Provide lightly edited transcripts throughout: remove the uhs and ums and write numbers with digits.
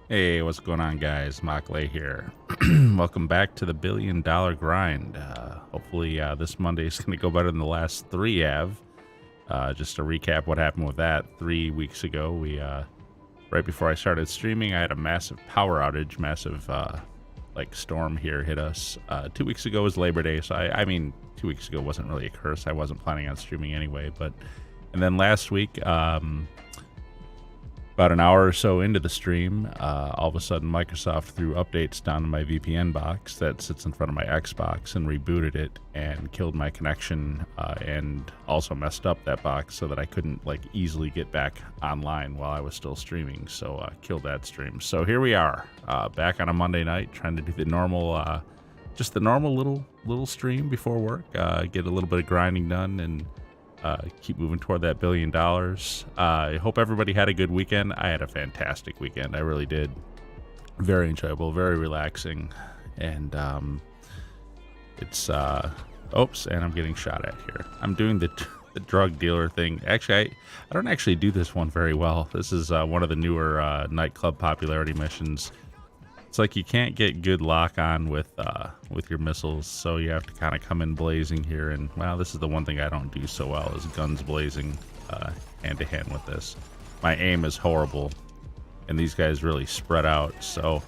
Hey, what's going on, guys? Mockley here. Welcome back to the $1 billion grind. Hopefully, this Monday is going to go better than the last three have. Just to recap what happened with that, 3 weeks ago, right before I started streaming, I had a massive power outage, massive storm here hit us. 2 weeks ago was Labor Day, so I mean, 2 weeks ago wasn't really a curse. I wasn't planning on streaming anyway, and then last week, about an hour or so into the stream, all of a sudden Microsoft threw updates down to my VPN box that sits in front of my Xbox and rebooted it and killed my connection and also messed up that box so that I couldn't easily get back online while I was still streaming. So killed that stream. So here we are, back on a Monday night, trying to do the normal, just the normal little stream before work, get a little bit of grinding done and keep moving toward that $1 billion. I hope everybody had a good weekend. I had a fantastic weekend. I really did. Very enjoyable, very relaxing. And it's oops, and I'm getting shot at here. I'm doing the drug dealer thing. Actually, I don't actually do this one very well. This is one of the newer nightclub popularity missions. It's like you can't get good lock on with your missiles, so you have to kind of come in blazing here. And well, this is the one thing I don't do so well, is guns blazing hand to hand with this. My aim is horrible, and these guys really spread out, so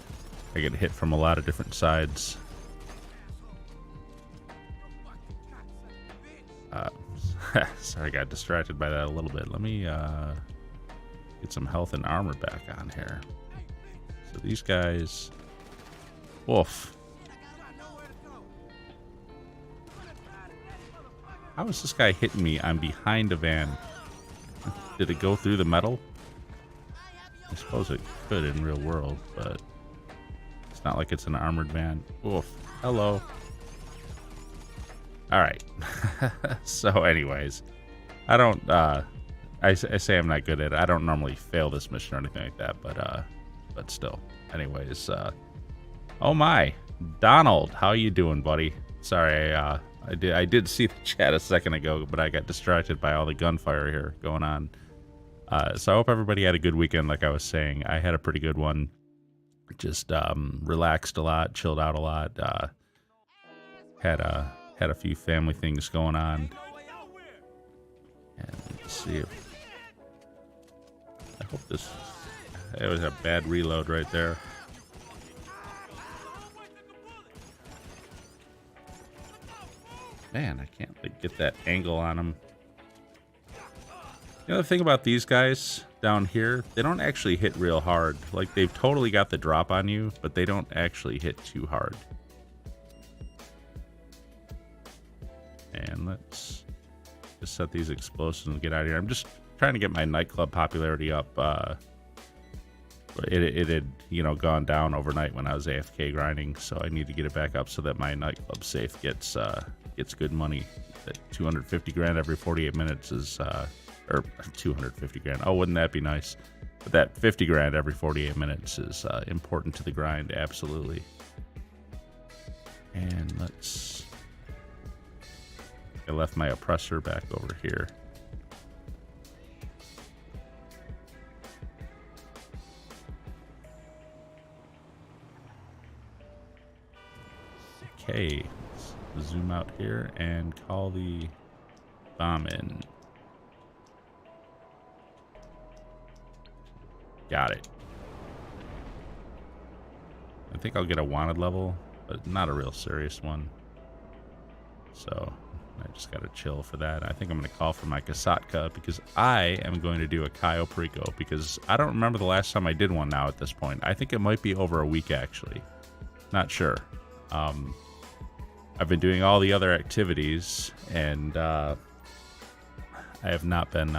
I get hit from a lot of different sides. Sorry, I got distracted by that a little bit. Let me get some health and armor back on here. So these guys, woof. How is this guy hitting me? I'm behind a van. Did it go through the metal? I suppose it could in real world, but it's not like it's an armored van. Oof. Hello. All right. So anyways, I don't, I say I'm not good at it. I don't normally fail this mission or anything like that, but still. Anyways, oh my, Donald, how you doing, buddy? Sorry, I did see the chat a second ago, but I got distracted by all the gunfire here going on. So I hope everybody had a good weekend. Like I was saying, I had a pretty good one. Just relaxed a lot, chilled out a lot. Had a few family things going on. And let's see if I hope this. It was a bad reload right there. Man, I can't get that angle on them. You know, the thing about these guys down here, they don't actually hit real hard. Like, they've totally got the drop on you, but they don't actually hit too hard. And let's just set these explosives and get out of here. I'm just trying to get my nightclub popularity up. It had, you know, gone down overnight when I was AFK grinding, so I need to get it back up so that my nightclub safe gets good money. That 250 grand every 48 minutes is, or 250 grand. Oh, wouldn't that be nice? But that 50 grand every 48 minutes is important to the grind, absolutely. And I left my oppressor back over here. Okay, let's zoom out here and call the bomb in. Got it. I think I'll get a wanted level, but not a real serious one. So I just gotta chill for that. I think I'm gonna call for my Kasatka because I am going to do a Cayo Perico because I don't remember the last time I did one now at this point. I think it might be over a week actually. Not sure. I've been doing all the other activities, and I have not been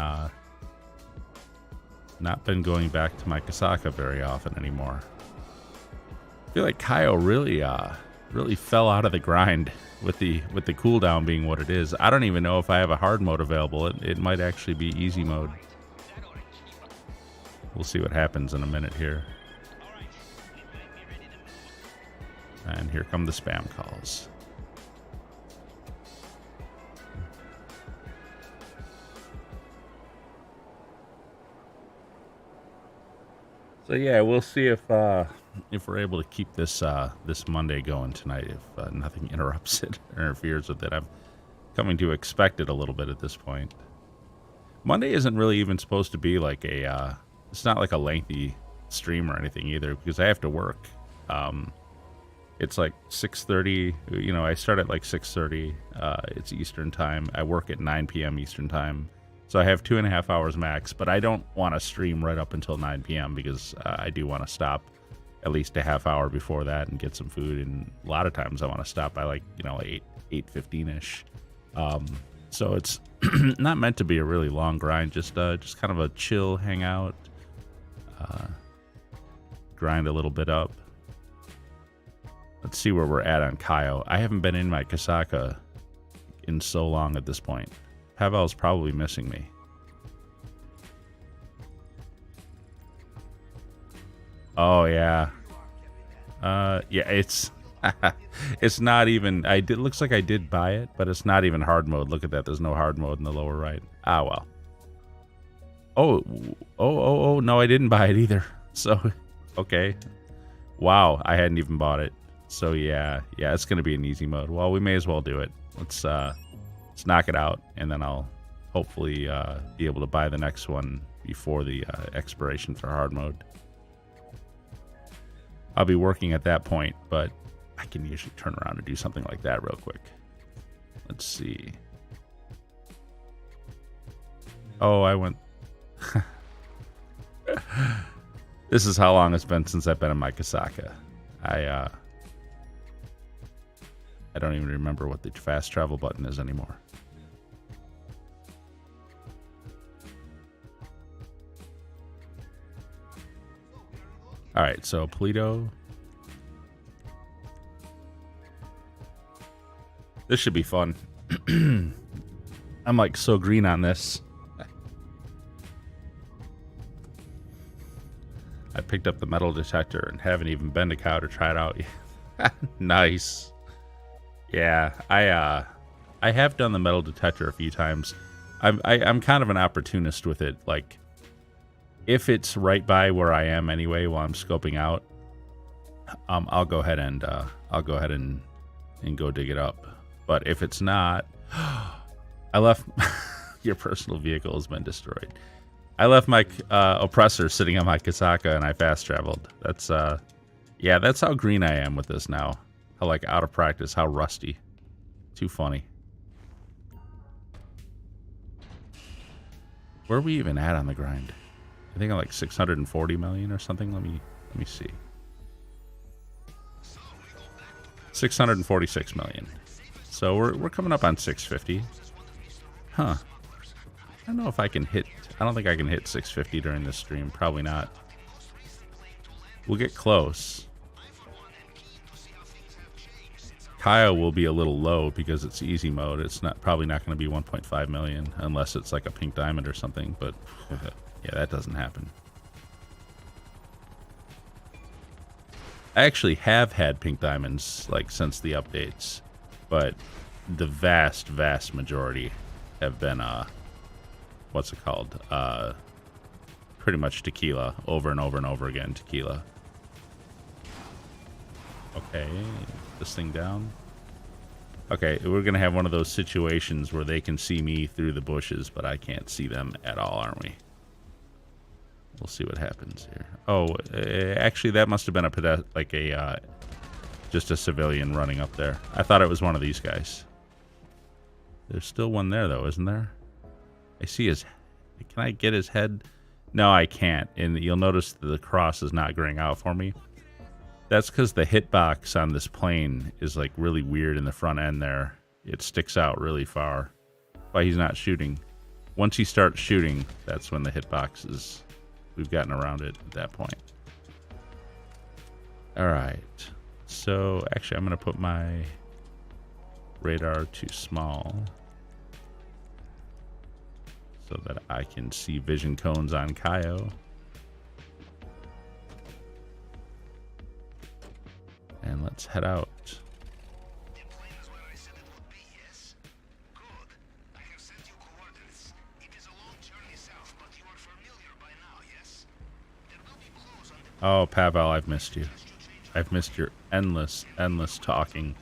going back to my Kasaka very often anymore. I feel like Cayo really fell out of the grind with the cooldown being what it is. I don't even know if I have a hard mode available. It might actually be easy mode. We'll see what happens in a minute here. And here come the spam calls. So yeah, we'll see if we're able to keep this this Monday going tonight. If nothing interrupts it or interferes with it, I'm coming to expect it a little bit at this point. Monday isn't really even supposed to be like a. It's not like a lengthy stream or anything either because I have to work. It's like 6:30. You know, I start at like 6:30. It's Eastern time. I work at 9 p.m. Eastern time. So I have 2.5 hours max, but I don't want to stream right up until 9 p.m. because I do want to stop at least a half hour before that and get some food. And a lot of times I want to stop by like, 8:15ish. So it's not meant to be a really long grind, just kind of a chill hangout, grind a little bit up. Let's see where we're at on Cayo. I haven't been in my Kasaka in so long at this point. Pavel's probably missing me. Oh yeah. Yeah, it's it's not even looks like I did buy it, but it's not even hard mode. Look at that. There's no hard mode in the lower right. Ah well. Oh, no, I didn't buy it either. So okay. Wow, I hadn't even bought it. So yeah, it's gonna be an easy mode. Well, we may as well do it. Let's knock it out, and then I'll hopefully be able to buy the next one before the expiration for hard mode. I'll be working at that point, but I can usually turn around and do something like that real quick. Let's see. Oh, I went... This is how long it's been since I've been in my Kasaka. I don't even remember what the fast travel button is anymore. All right, so Polito. This should be fun. I'm like so green on this. I picked up the metal detector and haven't even been to Cow to try it out yet. Nice. Yeah, I have done the metal detector a few times. I'm kind of an opportunist with it. Like, if it's right by where I am anyway while I'm scoping out, I'll go ahead and go dig it up. But if it's not, I left. Your personal vehicle has been destroyed. I left my oppressor sitting on my Kasaka and I fast traveled. That's yeah, that's how green I am with this now. How like out of practice, how rusty. Too funny. Where are we even at on the grind? I think I'm like 640 million or something. Let me see. 646 million. So we're coming up on 650. Huh. I don't know if I can hit... I don't think I can hit 650 during this stream. Probably not. We'll get close. Cayo will be a little low because it's easy mode. It's probably not going to be 1.5 million unless it's like a pink diamond or something. But yeah, that doesn't happen. I actually have had pink diamonds like since the updates, but the vast majority have been what's it called? Pretty much tequila, over and over and over again, tequila. Okay, this thing down. Okay, we're gonna have one of those situations where they can see me through the bushes, but I can't see them at all, aren't we? We'll see what happens here. Oh, actually, that must have been just a civilian running up there. I thought it was one of these guys. There's still one there, though, isn't there? I see his... Can I get his head? No, I can't. And you'll notice that the cross is not graying out for me. That's because the hitbox on this plane is like really weird in the front end there. It sticks out really far. Why he's not shooting. Once he starts shooting, that's when the hitbox is... We've gotten around it at that point. Alright. So, actually, I'm going to put my radar to small so that I can see vision cones on Cayo. And let's head out. Oh, Pavel, I've missed you. I've missed your endless talking.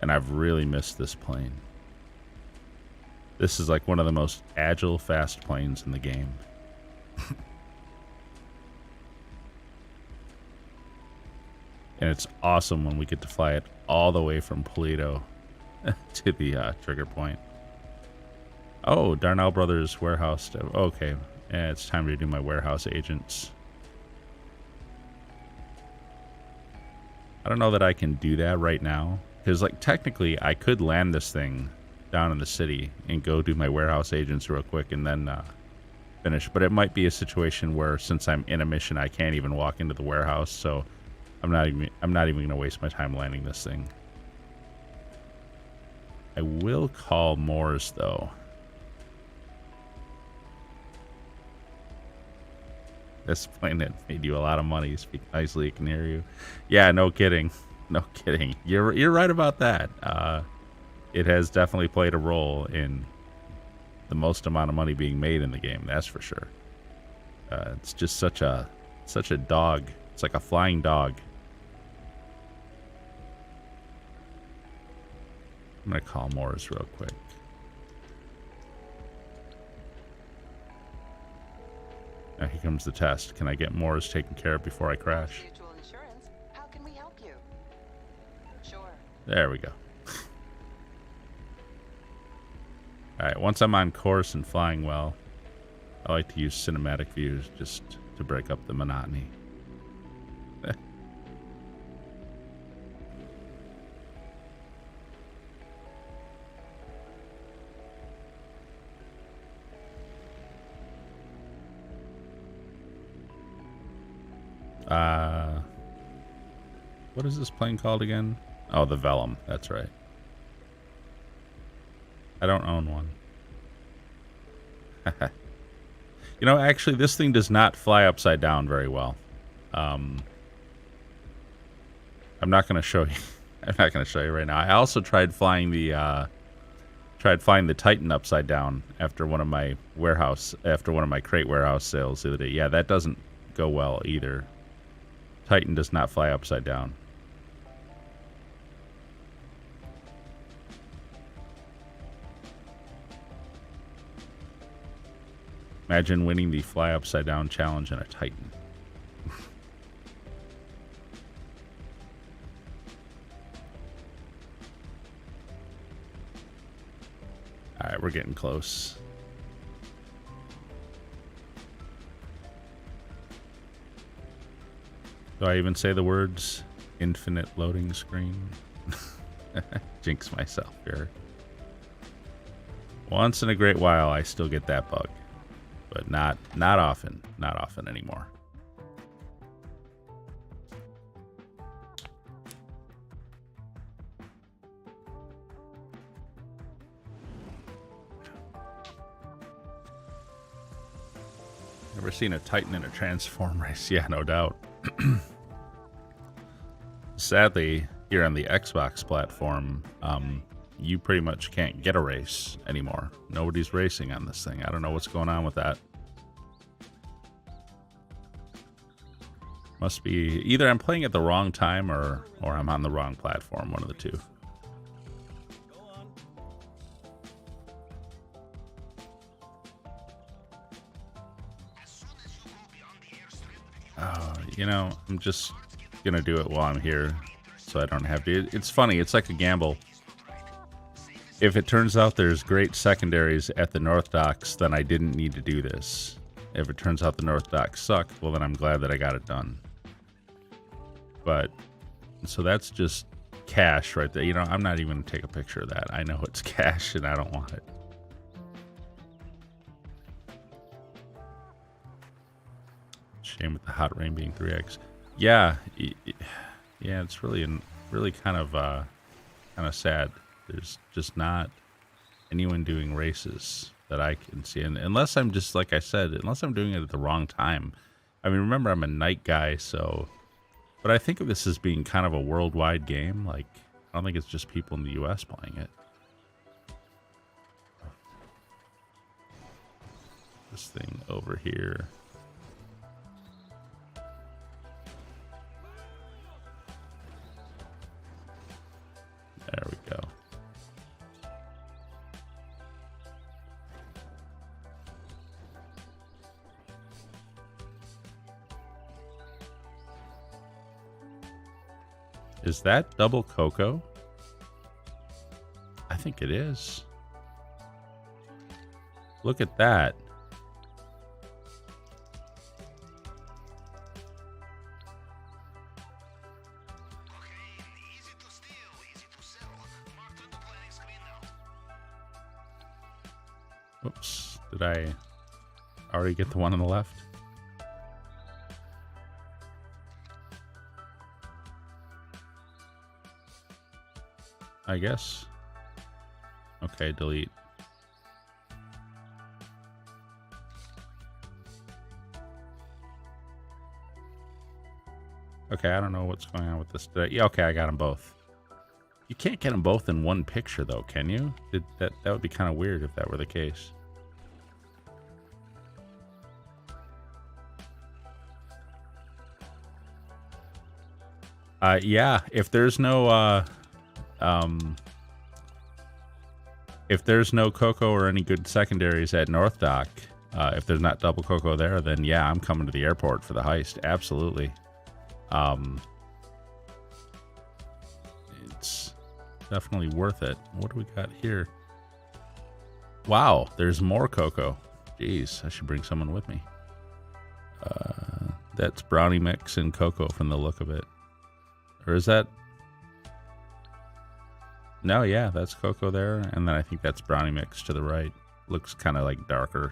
And I've really missed this plane. This is like one of the most agile, fast planes in the game. And it's awesome when we get to fly it all the way from Polito to the trigger point. Oh, Darnell Brothers warehouse. Okay, yeah, it's time to do my warehouse agents. I don't know that I can do that right now. Because, like, technically, I could land this thing down in the city and go do my warehouse agents real quick and then finish. But it might be a situation where, since I'm in a mission, I can't even walk into the warehouse. So I'm not even going to waste my time landing this thing. I will call Moores, though. This plane that made you a lot of money. Speak nicely, it can hear you. Yeah, no kidding. No kidding. You're right about that. It has definitely played a role in the most amount of money being made in the game. That's for sure. It's just such a dog. It's like a flying dog. I'm gonna call Morris real quick. Now here comes the test. Can I get Morris taken care of before I crash? Mutual Insurance. How can we help you? Sure. There we go. Alright, once I'm on course and flying well, I like to use cinematic views just to break up the monotony. What is this plane called again? Oh, the Vellum. That's right. I don't own one. You know, actually, this thing does not fly upside down very well. I'm not going to show you. I'm not going to show you right now. I also tried flying the Titan upside down after one of my crate warehouse sales the other day. Yeah, that doesn't go well either. Titan does not fly upside down. Imagine winning the fly upside down challenge in a Titan. Alright, we're getting close. Do I even say the words infinite loading screen? Jinx myself here. Once in a great while I still get that bug. But not often. Not often anymore. Never seen a Titan in a transform race. Yeah, no doubt. Sadly, here on the Xbox platform, you pretty much can't get a race anymore. Nobody's racing on this thing. I don't know what's going on with that. Must be either I'm playing at the wrong time or I'm on the wrong platform, one of the two. Oh, you know, I'm just gonna do it while I'm here so I don't have to. It's funny, it's like a gamble. If it turns out there's great secondaries at the North Docks, then I didn't need to do this. If it turns out the North Docks suck, well then I'm glad that I got it done. But, so that's just cash right there. You know, I'm not even going to take a picture of that. I know it's cash and I don't want it. Shame with the hot rain being 3x. Yeah, yeah, it's really kind of sad. There's just not anyone doing races that I can see. And unless I'm just, like I said, unless I'm doing it at the wrong time. I mean, remember, I'm a night guy, so... But I think of this as being kind of a worldwide game. Like, I don't think it's just people in the US playing it. This thing over here. There we go. Is that double cocoa? I think it is. Look at that. Whoops. Did I already get the one on the left? I guess. Okay, delete. Okay, I don't know what's going on with this today. Yeah, okay, I got them both. You can't get them both in one picture, though, can you? That would be kind of weird if that were the case. Yeah, if there's no cocoa or any good secondaries at North Dock, if there's not double cocoa there, then yeah, I'm coming to the airport for the heist. Absolutely. It's definitely worth it. What do we got here? Wow, there's more cocoa. Jeez, I should bring someone with me. That's brownie mix and cocoa from the look of it. Or is that... No, yeah, that's cocoa there. And then I think that's brownie mix to the right. Looks kind of like darker.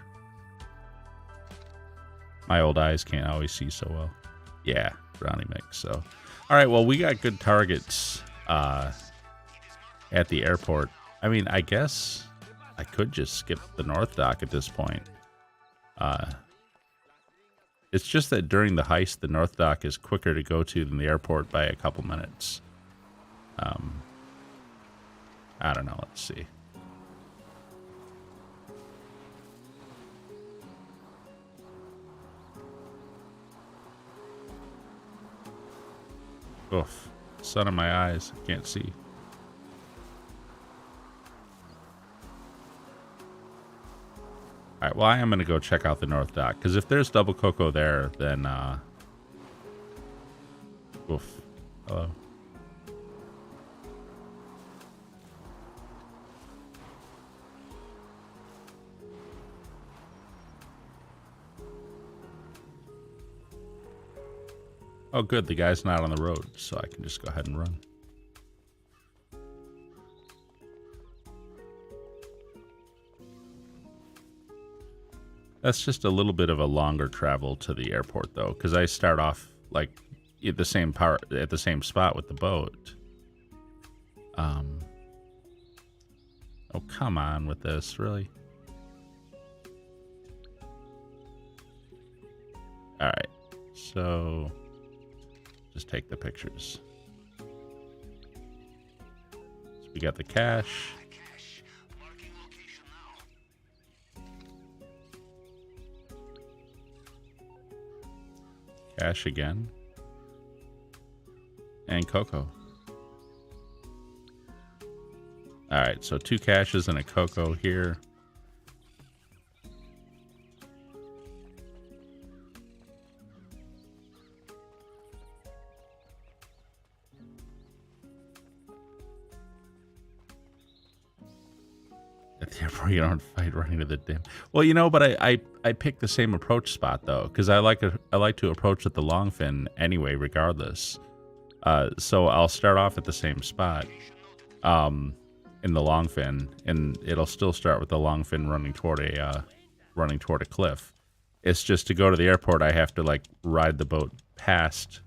My old eyes can't always see so well. Yeah, brownie mix. So, all right, well, we got good targets at the airport. I mean, I guess I could just skip the North Dock at this point. It's just that during the heist, the North Dock is quicker to go to than the airport by a couple minutes. I don't know. Let's see. Oof. Sun in my eyes. I can't see. All right. Well, I am going to go check out the North Dock, because if there's double cocoa there, then oof. Hello. Oh, good. The guy's not on the road, so I can just go ahead and run. That's just a little bit of a longer travel to the airport, though, because I start off like at the same spot with the boat. Oh, come on with this, really? All right, so just take the pictures. So we got the cash. Cash again. And cocoa. Alright, so 2 caches and a cocoa here. At the airport, you don't fight running to the dim. Well, you know, but I picked the same approach spot though, because I like to approach at the longfin anyway, regardless. So I'll start off at the same spot, in the longfin, and it'll still start with the longfin running toward a cliff. It's just to go to the airport, I have to like ride the boat past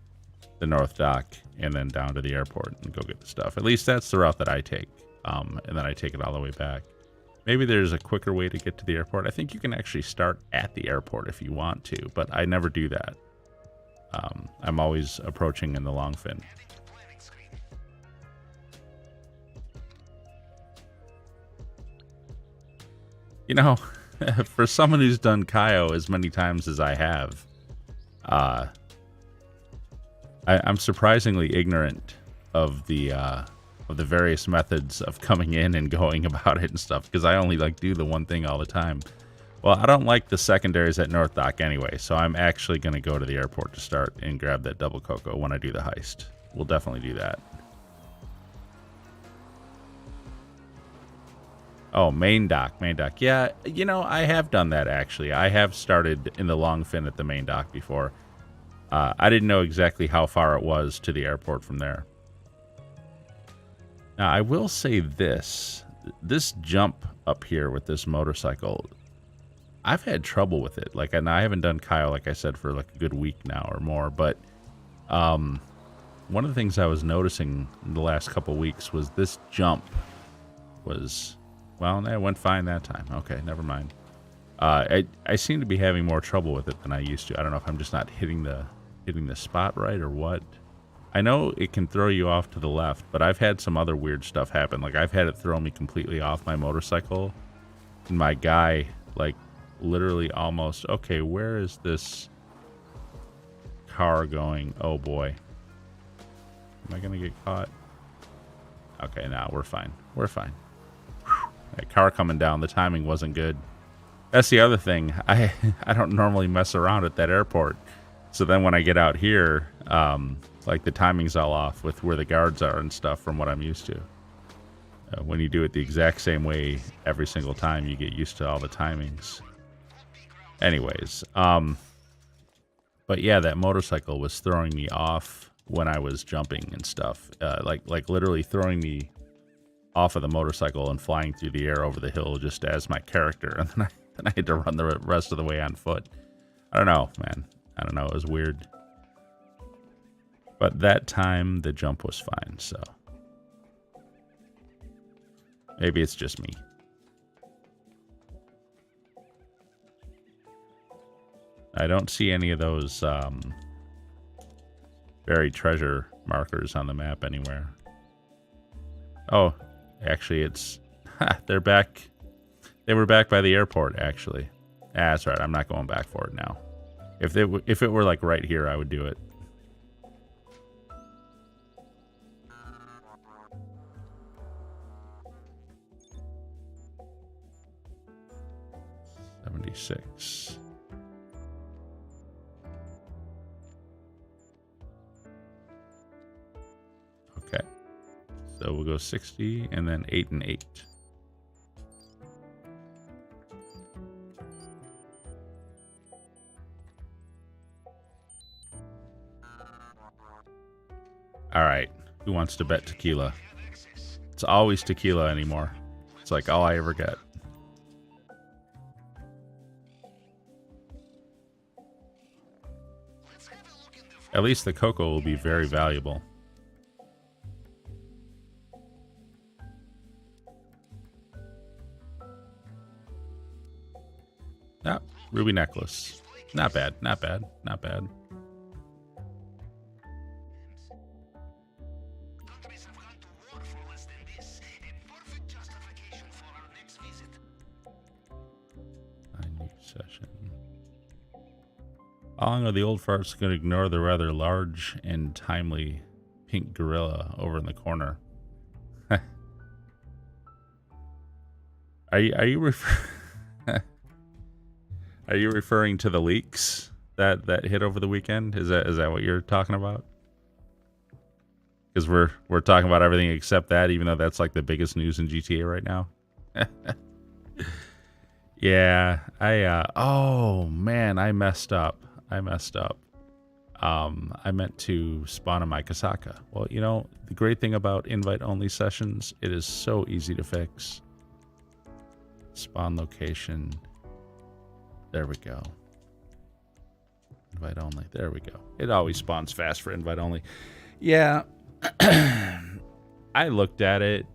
the North Dock and then down to the airport and go get the stuff. At least that's the route that I take, and then I take it all the way back. Maybe there's a quicker way to get to the airport. I think you can actually start at the airport if you want to, but I never do that. I'm always approaching in the longfin. You know, for someone who's done Cayo as many times as I have, I'm surprisingly ignorant of the various methods of coming in and going about it and stuff, because I only like do the one thing all the time. Well, I don't like the secondaries at North Dock anyway, so I'm actually going to go to the airport to start and grab that double cocoa when I do the heist. We'll definitely do that. Oh, main dock, main dock. Yeah, you know, I have done that actually. I have started in the long fin at the main dock before. I didn't know exactly how far it was to the airport from there. Now, I will say this jump up here with this motorcycle, I've had trouble with it. Like, and I haven't done Cayo, like I said, for like a good week now or more. But one of the things I was noticing in the last couple weeks was this jump was, well, it went fine that time. Okay, never mind. I seem to be having more trouble with it than I used to. I don't know if I'm just not hitting the spot right or what. I know it can throw you off to the left, but I've had some other weird stuff happen. Like, I've had it throw me completely off my motorcycle, and my guy, like, literally almost... Okay, where is this car going? Oh, boy. Am I going to get caught? Okay, now we're fine. We're fine. Whew. That car coming down, the timing wasn't good. That's the other thing. I don't normally mess around at that airport. So then when I get out here, like, the timing's all off with where the guards are and stuff from what I'm used to. When you do it the exact same way every single time, you get used to all the timings. Anyways, but yeah, that motorcycle was throwing me off when I was jumping and stuff. Like literally throwing me off of the motorcycle and flying through the air over the hill just as my character. And then I had to run the rest of the way on foot. I don't know, man. I don't know. It was weird. But that time, the jump was fine, so. Maybe it's just me. I don't see any of those buried treasure markers on the map anywhere. Oh, actually, it's... they're back. They were back by the airport, actually. Ah, that's right. I'm not going back for it now. If it were like right here, I would do it. $76. Okay. So we'll go 60 and then 8 and 8. All right. Who wants to bet tequila? It's always tequila anymore. It's like all I ever get. At least the cocoa will be very valuable. Ah, ruby necklace. Not bad, not bad, not bad. Session. How long are the old farts going to ignore the rather large and timely pink gorilla over in the corner? Are you referring to the leaks that hit over the weekend? Is that what you're talking about? Because we're talking about everything except that, even though that's like the biggest news in GTA right now. Yeah, oh man, I messed up. I meant to spawn in my Kasaka. Well, you know, the great thing about invite-only sessions, it is so easy to fix. Spawn location. There we go. Invite only. There we go. It always spawns fast for invite only. Yeah, I looked at it.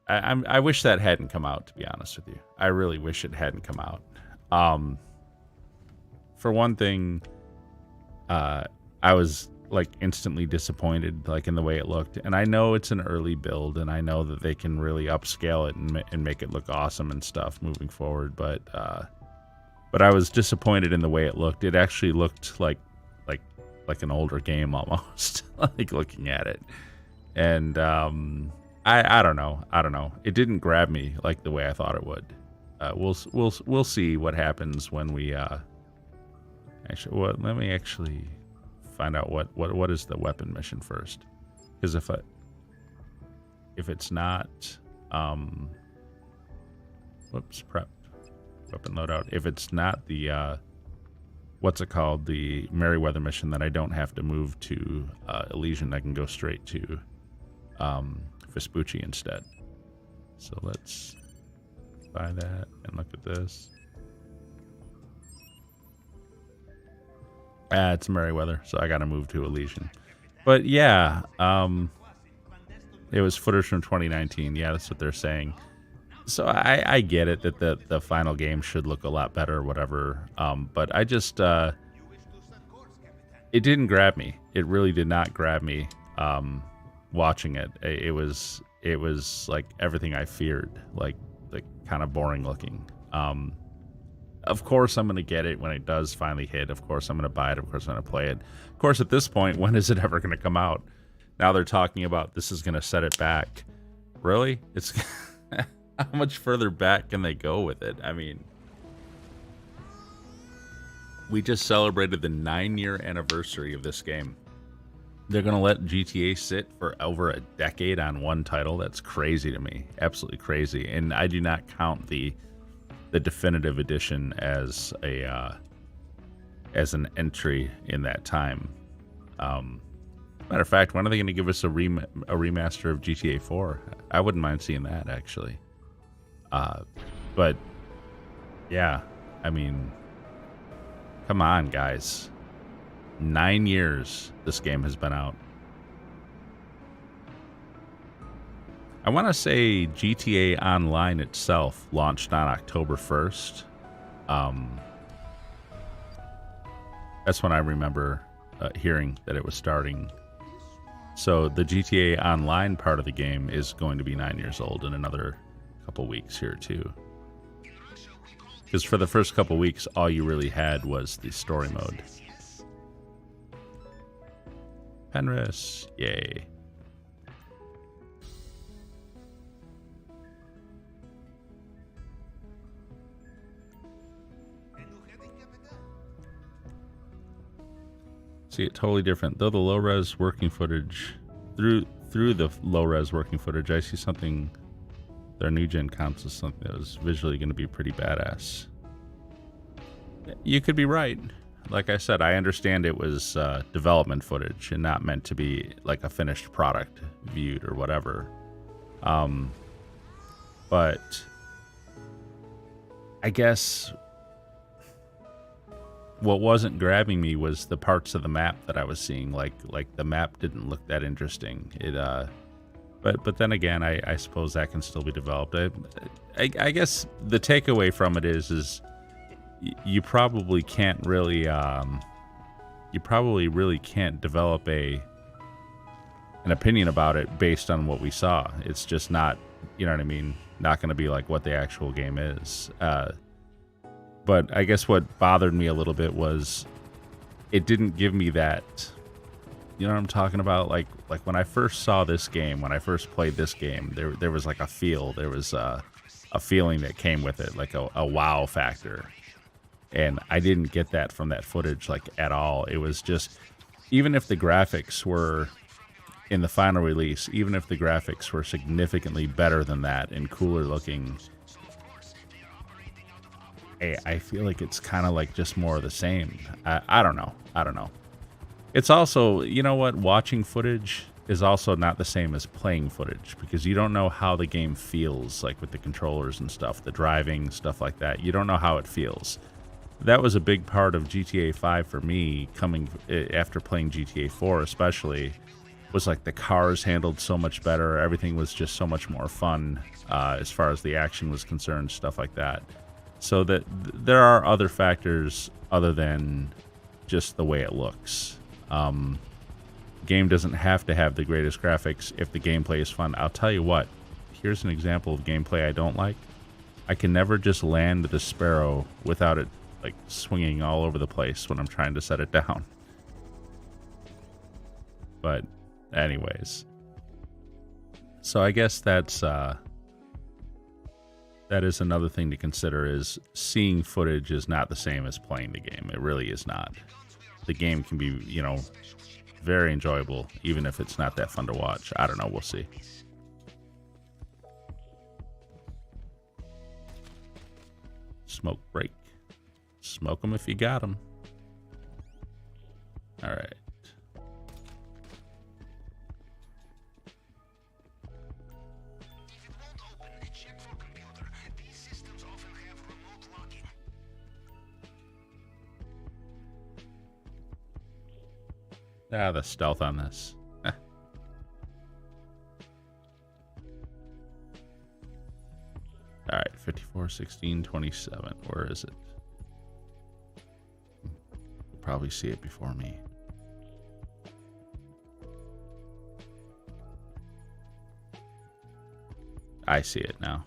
I wish that hadn't come out, to be honest with you. I really wish it hadn't come out. For one thing, I was like instantly disappointed, like in the way it looked. And I know it's an early build, and I know that they can really upscale it and make it look awesome and stuff moving forward. But I was disappointed in the way it looked. It actually looked like an older game almost, like looking at it. And I don't know. It didn't grab me like the way I thought it would. We'll see what happens when we actually. Well, let me actually find out what is the weapon mission first, because if it's not prep weapon loadout, if it's not the what's it called, the Merryweather mission, then I don't have to move to Elysian. I can go straight to Vespucci instead. So let's buy that and look at this. It's Merryweather, so I gotta move to Elysian. But yeah, it was footage from 2019. Yeah, that's what they're saying. So I get it that the final game should look a lot better or whatever. But I just it didn't grab me. It really did not grab me watching it. It was like everything I feared, like kind of boring looking. Of course, I'm going to get it when it does finally hit. Of course, I'm going to buy it. Of course, I'm going to play it. Of course, at this point, when is it ever going to come out? Now they're talking about this is going to set it back. Really? It's how much further back can they go with it? I mean, we just celebrated the 9-year anniversary of this game. They're going to let GTA sit for over a decade on one title. That's crazy to me. Absolutely crazy. And I do not count the definitive edition as an entry in that time. Matter of fact, when are they going to give us a remaster of GTA 4? I wouldn't mind seeing that, actually. But yeah, I mean, come on, guys. 9 years this game has been out. I want to say GTA Online itself launched on October 1st. That's when I remember hearing that it was starting. So the GTA Online part of the game is going to be 9 years old in another couple weeks here too. Because for the first couple weeks, all you really had was the story mode. Penrith, yay. See it totally different. Though the low-res working footage, through the low-res working footage, I see something, their new-gen console, something that was visually going to be pretty badass. You could be right. Like I said, I understand it was development footage and not meant to be like a finished product viewed or whatever. But I guess what wasn't grabbing me was the parts of the map that I was seeing. Like the map didn't look that interesting. But then again, I suppose that can still be developed. I guess the takeaway from it is you probably can't really can't develop an opinion about it based on what we saw. It's just not, you know what I mean, not going to be like what the actual game is. But I guess what bothered me a little bit was it didn't give me that, you know what I'm talking about? Like when I first saw this game, when I first played this game, there was like a feel, there was a feeling that came with it, like a wow factor. And I didn't get that from that footage, like, at all. It was just, even if the graphics were, in the final release, even if the graphics were significantly better than that and cooler looking, I feel like it's kind of like just more of the same. I don't know. It's also, you know what, watching footage is also not the same as playing footage, because you don't know how the game feels, like with the controllers and stuff, the driving, stuff like that. You don't know how it feels. That was a big part of GTA 5 for me, coming after playing GTA 4 especially, was like the cars handled so much better. Everything was just so much more fun as far as the action was concerned, stuff like that. So that there are other factors other than just the way it looks. game doesn't have to have the greatest graphics if the gameplay is fun. I'll tell you what, here's an example of gameplay I don't like. I can never just land the sparrow without it like swinging all over the place when I'm trying to set it down. But anyways, so I guess that is another thing to consider, is seeing footage is not the same as playing the game. It really is not. The game can be, you know, very enjoyable, even if it's not that fun to watch. I don't know. We'll see. Smoke break. Smoke them if you got them. All right. Ah, the stealth on this. All right, 54, 16, 27. Where is it? You'll probably see it before me. I see it now.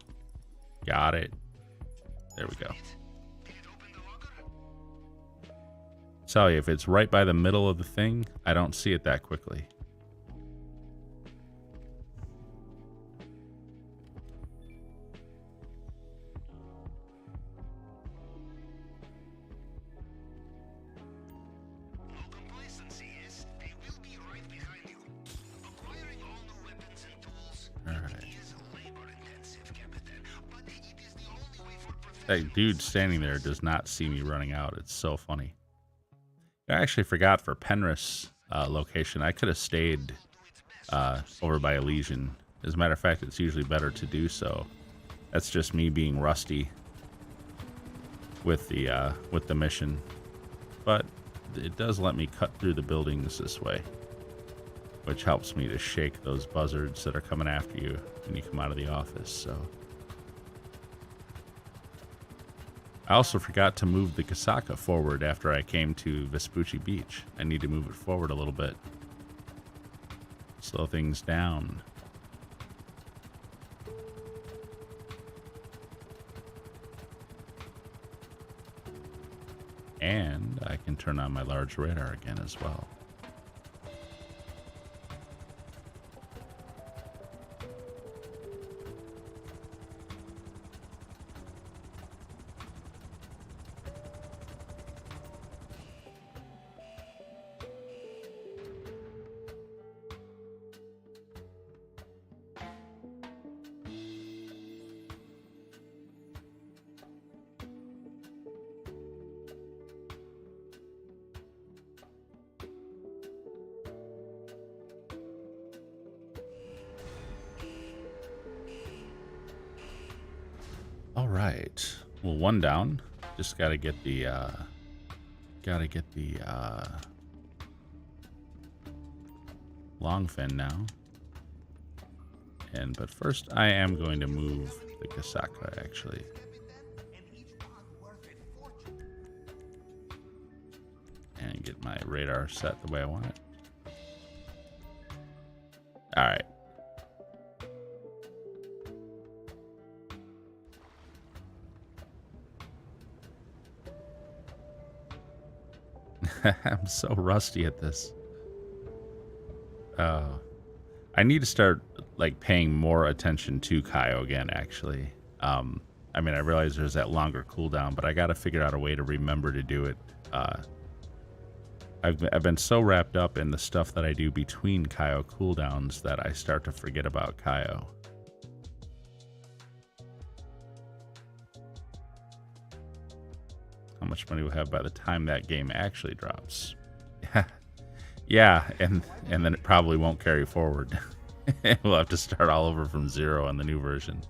Got it. There we go. Tell you, if it's right by the middle of the thing, I don't see it that quickly. That dude standing there does not see me running out. It's so funny. I actually forgot for Penrith's location, I could have stayed over by Elysian. As a matter of fact, it's usually better to do so. That's just me being rusty with the mission. But it does let me cut through the buildings this way, which helps me to shake those buzzards that are coming after you when you come out of the office. So I also forgot to move the Kasaka forward after I came to Vespucci Beach. I need to move it forward a little bit. Slow things down. And I can turn on my large radar again as well. All right. Well, one down. Just got to get the long fin now. But first I am going to move the Kasaka actually. And get my radar set the way I want it. All right. I'm so rusty at this. I need to start like paying more attention to Cayo again, actually. I mean, I realize there's that longer cooldown, but I got to figure out a way to remember to do it. I've been so wrapped up in the stuff that I do between Cayo cooldowns that I start to forget about Cayo. How much money we'll have by the time that game actually drops. Yeah, and then it probably won't carry forward. We'll have to start all over from zero on the new version,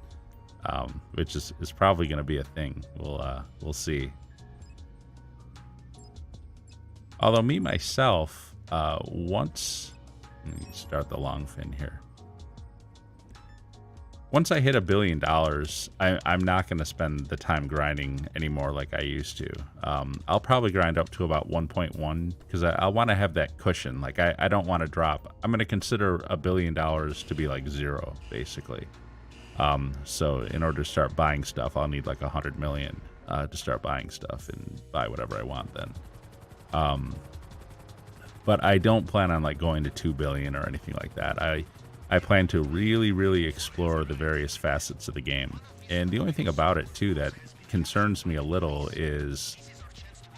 which is probably going to be a thing. We'll see. Although me myself, let me start the long fin here. once I hit $1 billion, I'm not going to spend the time grinding anymore like I used to. I'll probably grind up to about 1.1 because I want to have that cushion. Like I don't want to drop. I'm going to consider $1 billion to be like zero, basically. So in order to start buying stuff, I'll need like 100 million to start buying stuff and buy whatever I want then. But I don't plan on like going to 2 billion or anything like that. I plan to really, really explore the various facets of the game. And the only thing about it, too, that concerns me a little is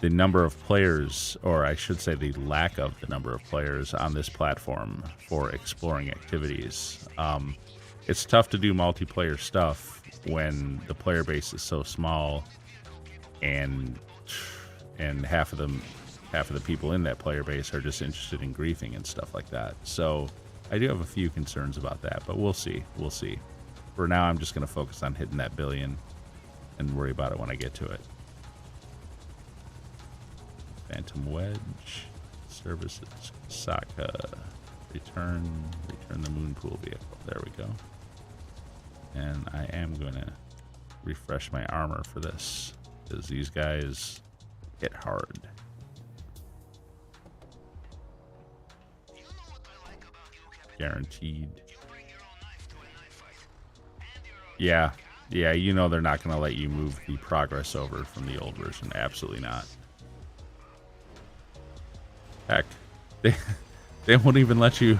the number of players, or I should say the lack of the number of players on this platform for exploring activities. It's tough to do multiplayer stuff when the player base is so small and half of the people in that player base are just interested in griefing and stuff like that. So I do have a few concerns about that, but we'll see. We'll see. For now, I'm just going to focus on hitting that billion and worry about it when I get to it. Phantom Wedge, services, Saka, return the moon pool vehicle. There we go. And I am going to refresh my armor for this because these guys hit hard. Guaranteed. Yeah, you know they're not going to let you move the progress over from the old version. Absolutely not. Heck, they won't even let you.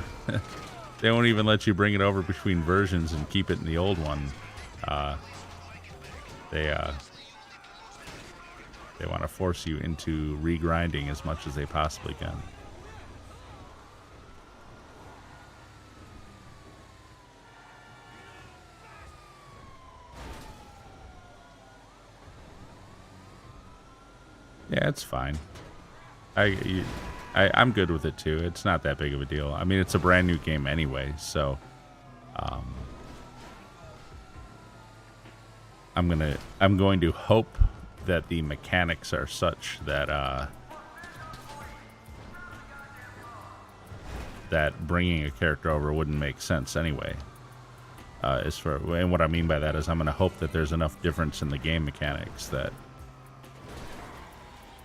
They won't even let you bring it over between versions and keep it in the old one. They want to force you into regrinding as much as they possibly can. Yeah, it's fine. I'm good with it too. It's not that big of a deal. I mean, it's a brand new game anyway, so I'm going to hope that the mechanics are such that that bringing a character over wouldn't make sense anyway. And what I mean by that is I'm going to hope that there's enough difference in the game mechanics that.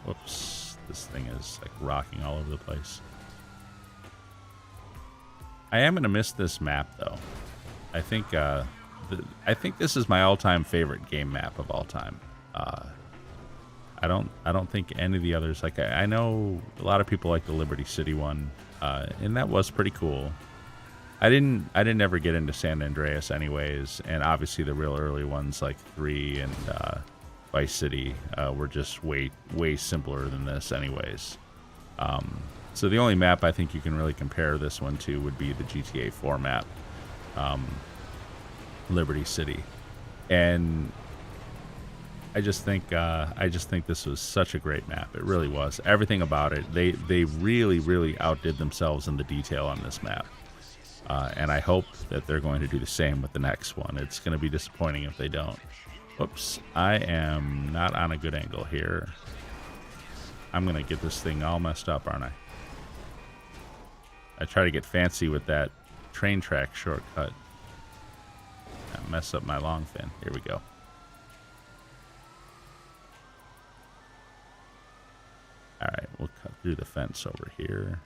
Whoops, this thing is like rocking all over the place. I am gonna miss this map though. I think this is my all-time favorite game map of all time. I don't think any of the others, like I know a lot of people like the Liberty City one, and that was pretty cool. I didn't ever get into San Andreas anyways, and obviously the real early ones like 3 and Vice City were just way simpler than this anyways. So the only map I think you can really compare this one to would be the GTA 4 map, Liberty City. And I just think this was such a great map. It really was. Everything about it, they really outdid themselves in the detail on this map. And I hope that they're going to do the same with the next one. It's going to be disappointing if they don't. Whoops, I am not on a good angle here. I'm going to get this thing all messed up, aren't I? I try to get fancy with that train track shortcut. I mess up my long fin. Here we go. Alright, we'll cut through the fence over here.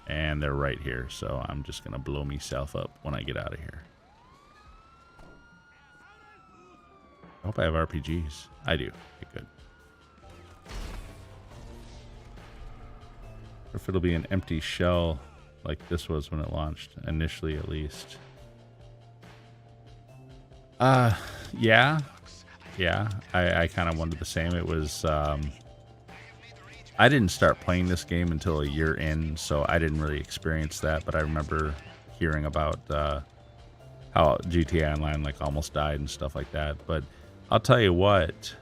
And they're right here, so I'm just going to blow myself up when I get out of here. I hope I have RPGs. I do. Okay, good. Or if it'll be an empty shell like this was when it launched, initially at least. Yeah. I kind of wanted the same. It was, I didn't start playing this game until a year in, so I didn't really experience that, but I remember hearing about how GTA Online like almost died and stuff like that. But I'll tell you what,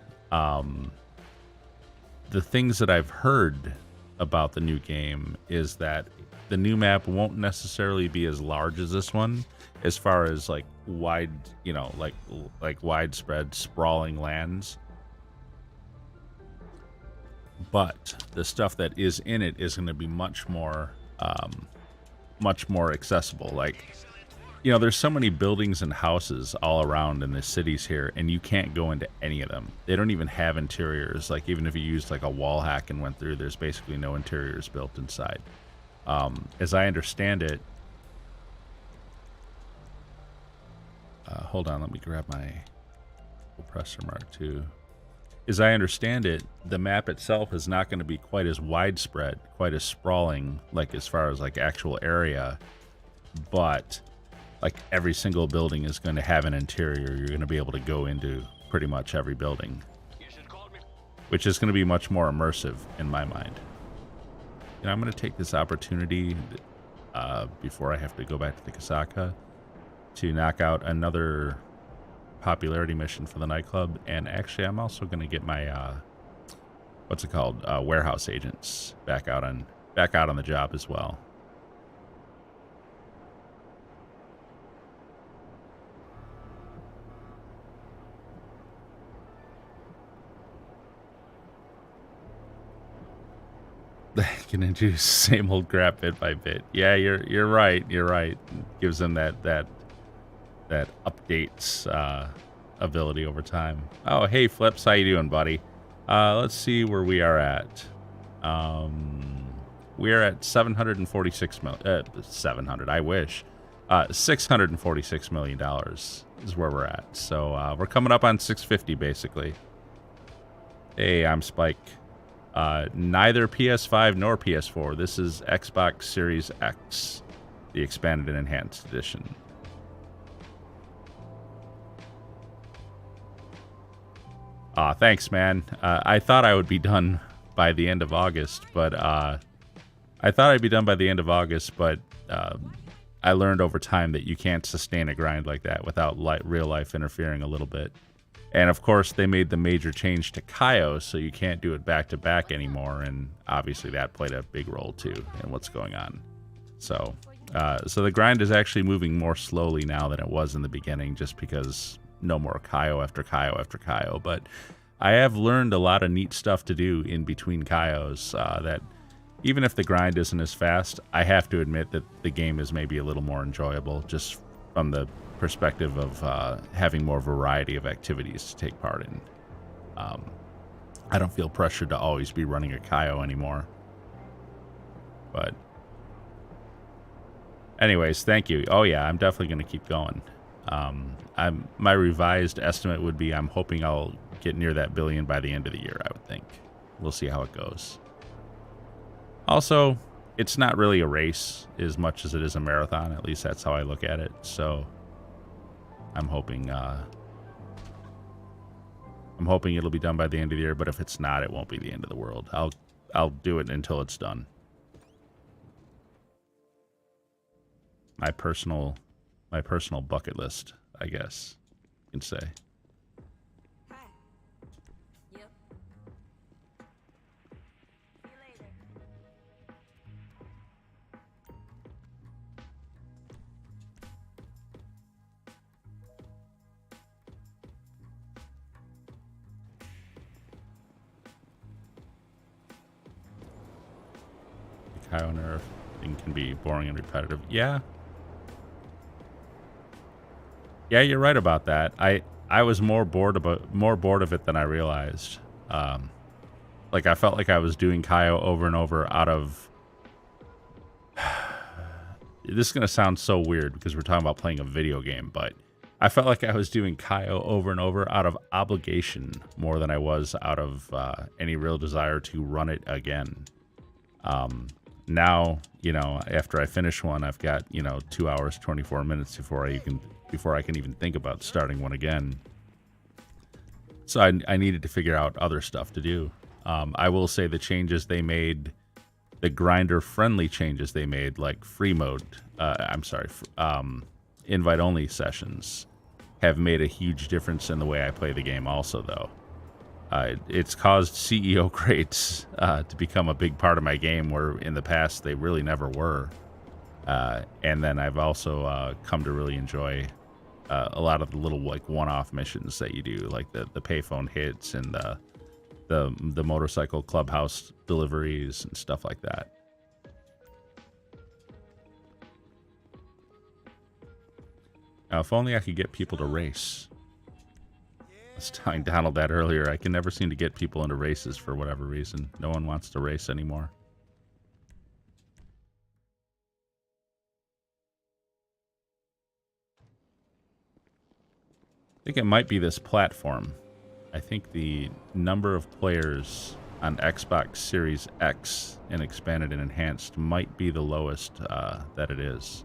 the things that I've heard about the new game is that the new map won't necessarily be as large as this one, as far as like wide, you know, like widespread sprawling lands. But the stuff that is in it is going to be much more accessible. Like you know, there's so many buildings and houses all around in the cities here, and you can't go into any of them. They don't even have interiors. Like, even if you used like a wall hack and went through, there's basically no interiors built inside. As I understand it, hold on, let me grab my oppressor mark too. As I understand it, the map itself is not going to be quite as widespread, quite as sprawling, like as far as like actual area, but like every single building is going to have an interior. You're going to be able to go into pretty much every building, which is going to be much more immersive in my mind. And I'm going to take this opportunity before I have to go back to the Kasaka to knock out another popularity mission for the nightclub. And actually, I'm also going to get my what's it called, warehouse agents back out on the job as well. Can introduce same old crap bit by bit. Yeah, you're right. You're right. Gives them that updates ability over time. Oh, hey Flips, how you doing, buddy? Let's see where we are at. We are at 746 million. 700. I wish. $646 million is where we're at. So we're coming up on 650 basically. Hey, I'm Spike. Neither PS5 nor PS4. This is Xbox Series X, the expanded and enhanced edition. Thanks, man. I thought I would be done by the end of August, but I learned over time that you can't sustain a grind like that without real life interfering a little bit. And of course, they made the major change to Cayo, so you can't do it back to back anymore. And obviously, that played a big role too in what's going on. So the grind is actually moving more slowly now than it was in the beginning, just because no more Cayo after Cayo after Cayo. But I have learned a lot of neat stuff to do in between Cayos that even if the grind isn't as fast, I have to admit that the game is maybe a little more enjoyable just from the perspective of having more variety of activities to take part in. I don't feel pressured to always be running a Cayo anymore. But anyways, thank you. Oh yeah, I'm definitely going to keep going. My revised estimate would be I'm hoping I'll get near that billion by the end of the year, I would think. We'll see how it goes. Also, it's not really a race as much as it is a marathon. At least that's how I look at it. So I'm hoping it'll be done by the end of the year, but if it's not, it won't be the end of the world. I'll do it until it's done. My personal bucket list, I guess you can say. Hi. Yep. See you later. The Cayo nerf thing can be boring and repetitive. Yeah. Yeah, you're right about that. I was more bored of it than I realized. Like I felt like I was doing Cayo over and over out of. This is gonna sound so weird because we're talking about playing a video game, but I felt like I was doing Cayo over and over out of obligation more than I was out of any real desire to run it again. Now, you know, after I finish one, I've got, 2 hours, 24 minutes before I can even think about starting one again. So I needed to figure out other stuff to do. I will say the changes they made, the grinder-friendly changes they made, like free mode, invite-only sessions, have made a huge difference in the way I play the game also, though. It's caused CEO crates to become a big part of my game, where in the past they really never were. And then I've also come to really enjoy a lot of the little like one-off missions that you do, like the payphone hits and the motorcycle clubhouse deliveries and stuff like that. Now, if only I could get people to race. I was telling Donald that earlier. I can never seem to get people into races for whatever reason. No one wants to race anymore. I think it might be this platform. I think the number of players on Xbox Series X in Expanded and Enhanced might be the lowest that it is.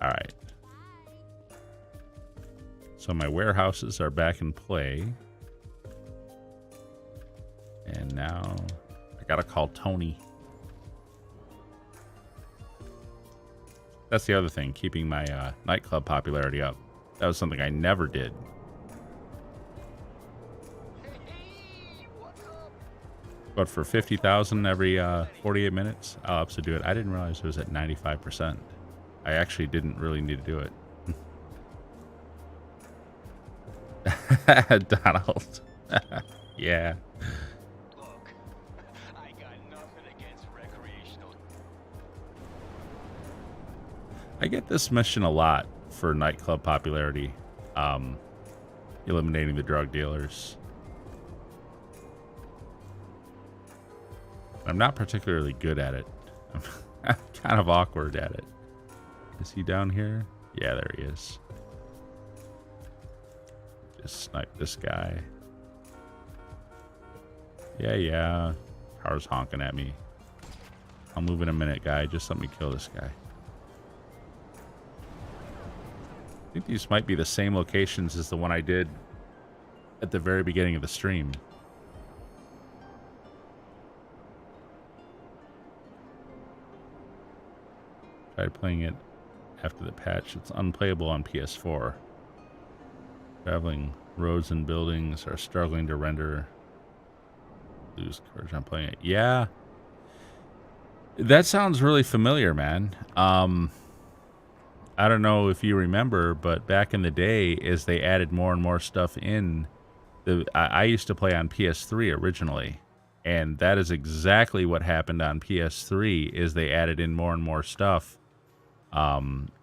All right. So my warehouses are back in play. And now I gotta call Tony. That's the other thing, keeping my nightclub popularity up. That was something I never did. But for 50,000 every 48 minutes, I'll have to do it. I didn't realize it was at 95%. I actually didn't really need to do it. Donald. Yeah. Look, I got nothing against recreational. I get this mission a lot for nightclub popularity. Eliminating the drug dealers. I'm not particularly good at it. I'm kind of awkward at it. Is he down here? Yeah, there he is. Just snipe this guy. Yeah. Car's honking at me. I'll move in a minute, guy. Just let me kill this guy. I think these might be the same locations as the one I did at the very beginning of the stream. Tried playing it after the patch. It's unplayable on PS4. Traveling roads and buildings are struggling to render. Lose courage on playing it. Yeah. That sounds really familiar, man. I don't know if you remember, but back in the day, as they added more and more stuff in, I used to play on PS3 originally, and that is exactly what happened on PS3. Is they added in more and more stuff.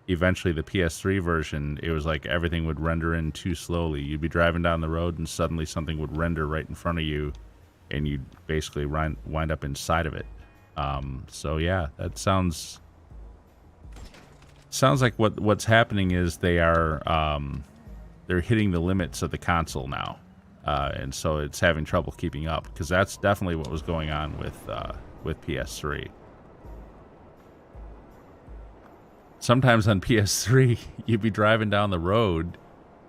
Eventually, the PS3 version, it was like everything would render in too slowly. You'd be driving down the road, and suddenly something would render right in front of you, and you'd basically wind up inside of it. So yeah, that sounds like what's happening is they're hitting the limits of the console now, and so it's having trouble keeping up, because that's definitely what was going on with PS3. Sometimes on PS3, you'd be driving down the road,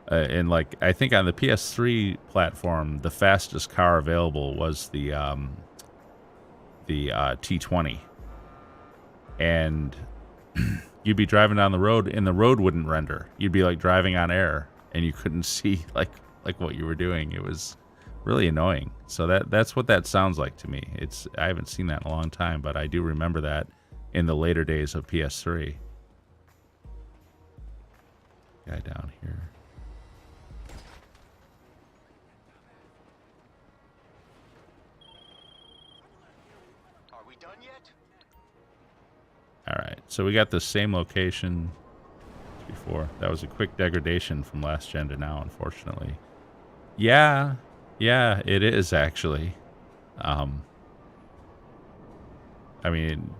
and like I think on the PS3 platform, the fastest car available was the T20, and you'd be driving down the road, and the road wouldn't render. You'd be like driving on air, and you couldn't see like what you were doing. It was really annoying. So that's what that sounds like to me. I haven't seen that in a long time, but I do remember that in the later days of PS3. Guy down here. Are we done yet? All right, so we got the same location as before. That was a quick degradation from last gen to now, unfortunately. Yeah, it is actually. I mean,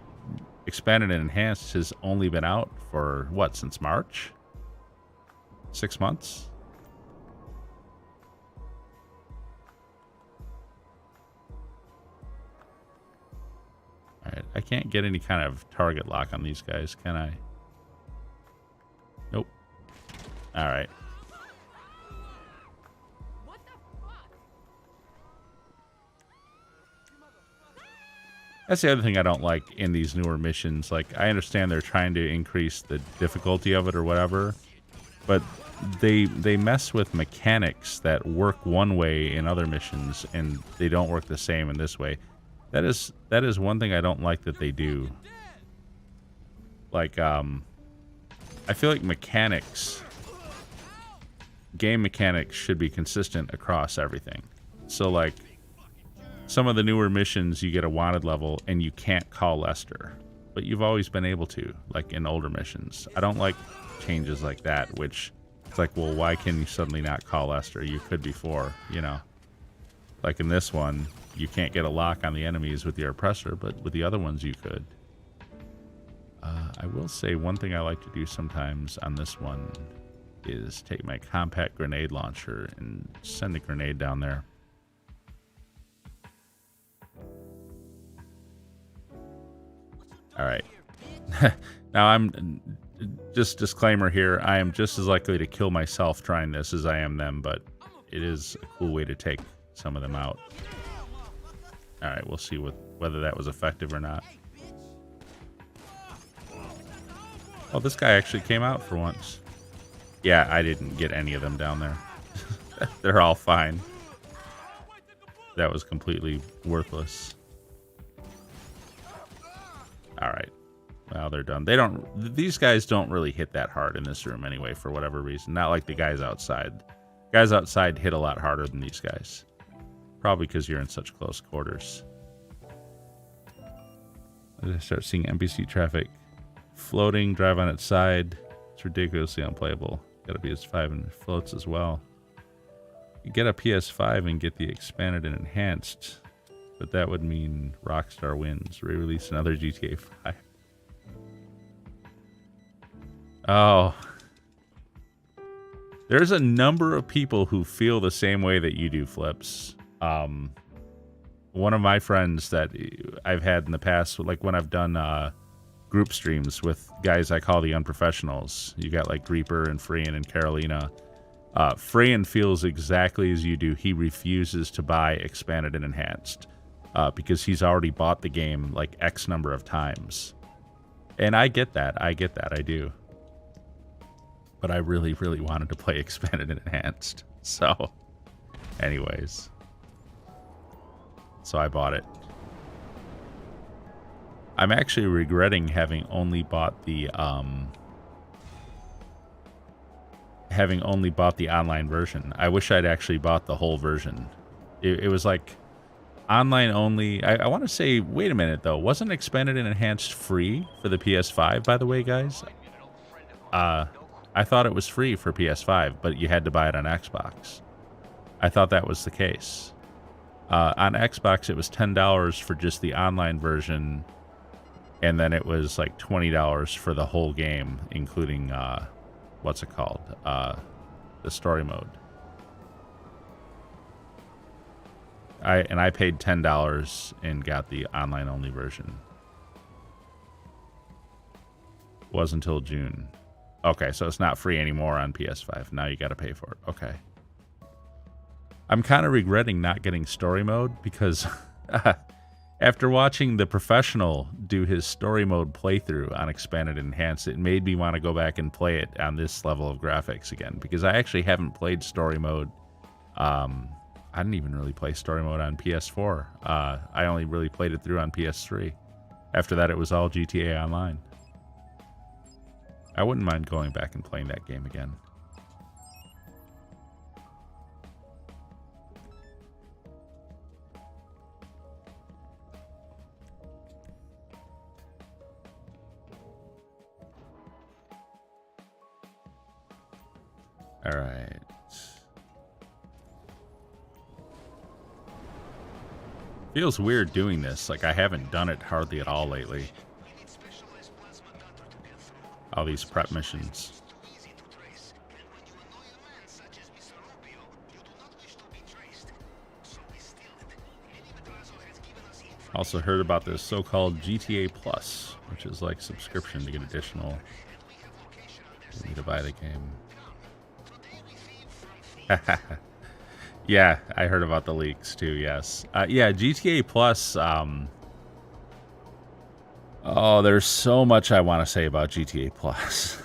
Expanded and Enhanced has only been out for what, since March? 6 months? Alright, I can't get any kind of target lock on these guys, can I? Nope. Alright. That's the other thing I don't like in these newer missions. Like, I understand they're trying to increase the difficulty of it or whatever, but they mess with mechanics that work one way in other missions, and they don't work the same in this way. That is one thing I don't like that they do. Like, I feel like game mechanics should be consistent across everything. So like some of the newer missions, you get a wanted level and you can't call Lester, but you've always been able to, like in older missions. I don't like changes like that, which it's like, well, why can you suddenly not call Lester? You could before, you know. Like in this one, you can't get a lock on the enemies with your oppressor, but with the other ones you could. I will say one thing I like to do sometimes on this one is take my compact grenade launcher and send a grenade down there. All right. Now I'm just disclaimer here. I am just as likely to kill myself trying this as I am them, but it is a cool way to take some of them out. All right, we'll see whether that was effective or not. Oh, this guy actually came out for once. Yeah, I didn't get any of them down there. They're all fine. That was completely worthless. All right. Well, they're done. These guys don't really hit that hard in this room anyway, for whatever reason. Not like the guys outside. Guys outside hit a lot harder than these guys. Probably because you're in such close quarters. As I start seeing NPC traffic floating, drive on its side. It's ridiculously unplayable. Got a PS5 and it floats as well. You get a PS5 and get the expanded and enhanced, but that would mean Rockstar wins. Re-release another GTA 5. Oh. There's a number of people who feel the same way that you do, Flips. One of my friends that I've had in the past, like when I've done group streams with guys I call the unprofessionals. You got like Reaper and Freyan and Carolina. Freyan feels exactly as you do. He refuses to buy expanded and enhanced because he's already bought the game like X number of times. And I get that. I do. But I really, really wanted to play expanded and enhanced. So, anyways. So I bought it. I'm actually regretting having only bought the online version. I wish I'd actually bought the whole version. It was like online only. I want to say, wait a minute though, wasn't expanded and enhanced free for the PS5, by the way, guys? I thought it was free for PS5, but you had to buy it on Xbox. I thought that was the case. On Xbox, it was $10 for just the online version. And then it was like $20 for the whole game, including, what's it called? The story mode. I paid $10 and got the online only version. Was until June. Okay, so it's not free anymore on PS5. Now you got to pay for it. Okay. I'm kind of regretting not getting story mode because after watching the professional do his story mode playthrough on expanded and enhanced, it made me want to go back and play it on this level of graphics again because I actually haven't played story mode. I didn't even really play story mode on PS4. I only really played it through on PS3. After that, it was all GTA Online. I wouldn't mind going back and playing that game again. All right. Feels weird doing this. Like I haven't done it hardly at all lately. All these prep missions. Also heard about this so-called GTA Plus, which is like subscription to get additional. You need to buy the game. Yeah, I heard about the leaks too, yes. Yeah, GTA Plus, oh, there's so much I want to say about GTA Plus.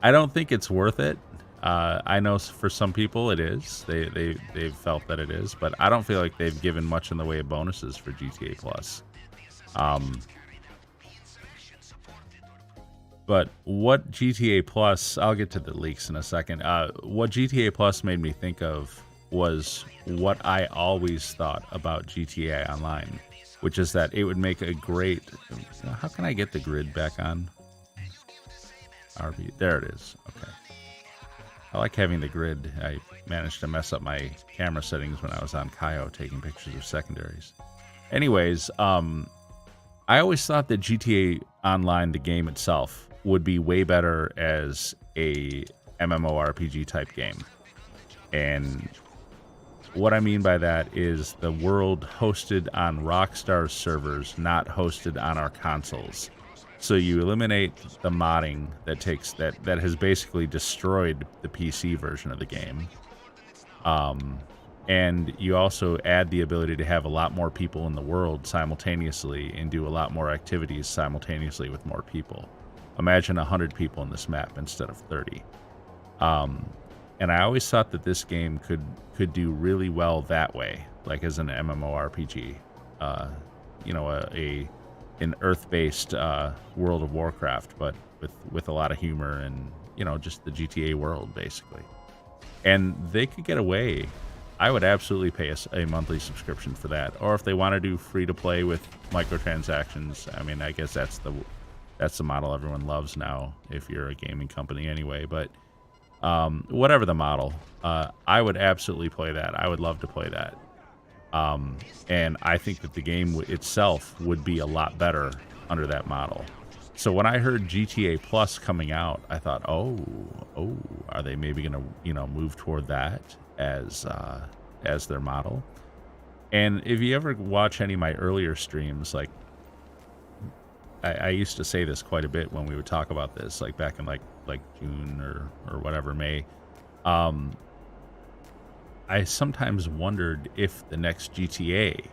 I don't think it's worth it. I know for some people it is. They've felt that it is, but I don't feel like they've given much in the way of bonuses for GTA Plus. But what GTA Plus, I'll get to the leaks in a second. What GTA Plus made me think of was what I always thought about GTA Online, which is that it would make a great... How can I get the grid back on? RB, there it is. Okay. I like having the grid. I managed to mess up my camera settings when I was on Cayo taking pictures of secondaries. Anyways, I always thought that GTA Online, the game itself, would be way better as a MMORPG type game. And what I mean by that is the world hosted on Rockstar's servers, not hosted on our consoles. So you eliminate the modding that has basically destroyed the PC version of the game. And you also add the ability to have a lot more people in the world simultaneously and do a lot more activities simultaneously with more people. Imagine 100 people in this map instead of 30. And I always thought that this game could do really well that way, like as an MMORPG. An Earth-based World of Warcraft, but with a lot of humor and, just the GTA world, basically. And they could get away. I would absolutely pay a monthly subscription for that. Or if they want to do free-to-play with microtransactions, I mean, I guess that's the model everyone loves now, if you're a gaming company anyway. But whatever the model, I would absolutely play that. I would love to play that. And I think that the game itself would be a lot better under that model. So when I heard GTA Plus coming out, I thought, oh, are they maybe going to, move toward that as their model? And if you ever watch any of my earlier streams, like I used to say this quite a bit when we would talk about this, like back in like June or whatever, May. I sometimes wondered if the next GTA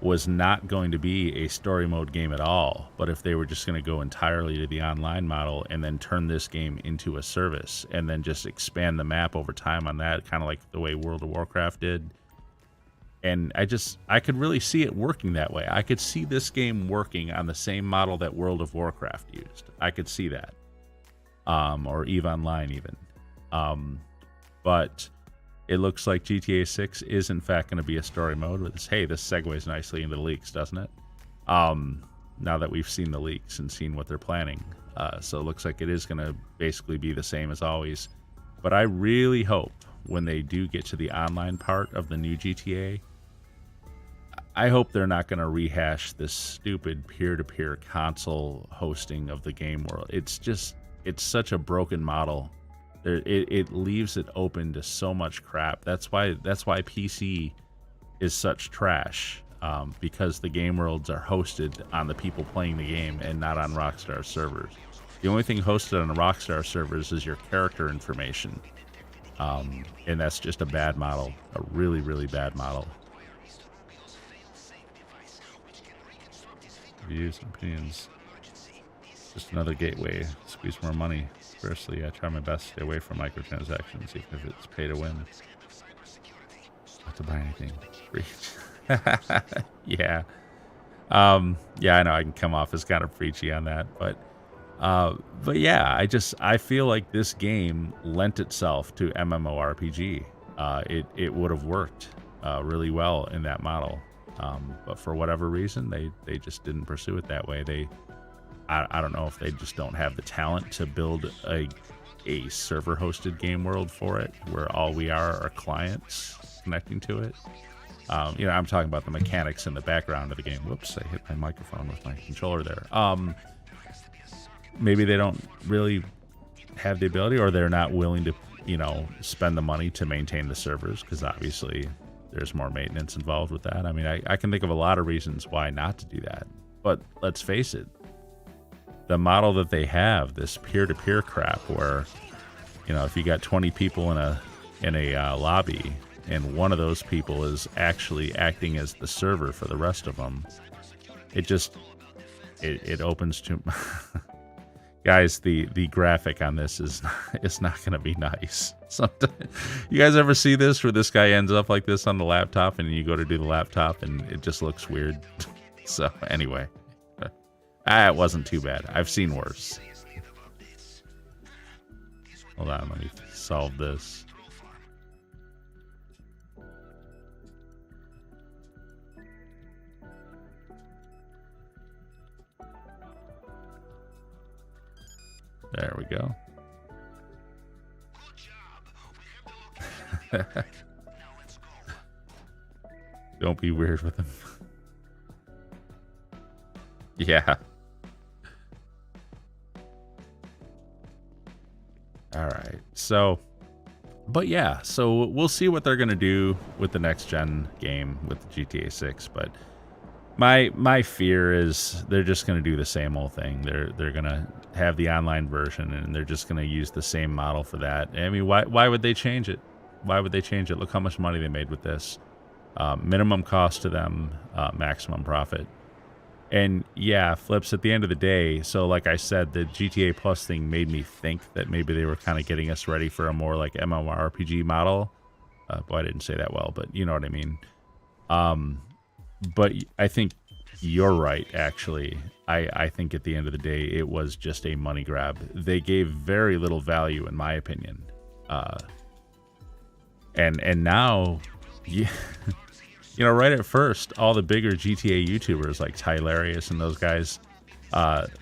was not going to be a story mode game at all, but if they were just going to go entirely to the online model and then turn this game into a service and then just expand the map over time on that, kind of like the way World of Warcraft did. And I could really see it working that way. I could see this game working on the same model that World of Warcraft used. I could see that. Or EVE Online even. But it looks like GTA 6 is in fact going to be a story mode with this. Hey, this segues nicely into the leaks, doesn't it? Now that we've seen the leaks and seen what they're planning. So it looks like it is going to basically be the same as always. But I really hope when they do get to the online part of the new GTA, I hope they're not going to rehash this stupid peer-to-peer console hosting of the game world. It's such a broken model. It leaves it open to so much crap. That's why PC is such trash, because the game worlds are hosted on the people playing the game and not on Rockstar servers. The only thing hosted on the Rockstar servers is your character information, and that's just a bad model, a really, really bad model. Views and opinions. Just another gateway to squeeze more money. Firstly, I try my best to stay away from microtransactions, even if it's pay to win. Not to buy anything. Free. Yeah. Yeah, I know I can come off as kind of preachy on that, but yeah, I feel like this game lent itself to MMORPG. It would have worked really well in that model. But for whatever reason, they just didn't pursue it that way. I don't know if they just don't have the talent to build a server-hosted game world for it, where all we are clients connecting to it. I'm talking about the mechanics in the background of the game. Whoops, I hit my microphone with my controller there. Maybe they don't really have the ability, or they're not willing to, spend the money to maintain the servers, because obviously there's more maintenance involved with that. I mean, I can think of a lot of reasons why not to do that. But let's face it, the model that they have, this peer-to-peer crap, where, if you got 20 people in a lobby, and one of those people is actually acting as the server for the rest of them, it opens to... Guys, the graphic on this is not going to be nice. Sometimes, you guys ever see this where this guy ends up like this on the laptop, and you go to do the laptop and it just looks weird? So anyway, it wasn't too bad. I've seen worse. Hold on, let me solve this. There we go. Don't be weird with him. Yeah. All right. So, but yeah, so we'll see what they're going to do with the next gen game with the GTA 6, but my fear is they're just going to do the same old thing. They're going to have the online version and they're just going to use the same model for that. I mean, why would they change it? Why would they change it? Look how much money they made with this. Minimum cost to them, maximum profit. And yeah, Flips, at the end of the day, so like I said, the GTA Plus thing made me think that maybe they were kind of getting us ready for a more like MMORPG model. Boy, I didn't say that well, but you know what I mean. But I think you're right, actually. I think at the end of the day, it was just a money grab. They gave very little value, in my opinion. And now, yeah, you know, right at first, all the bigger GTA YouTubers like Tylarius and those guys,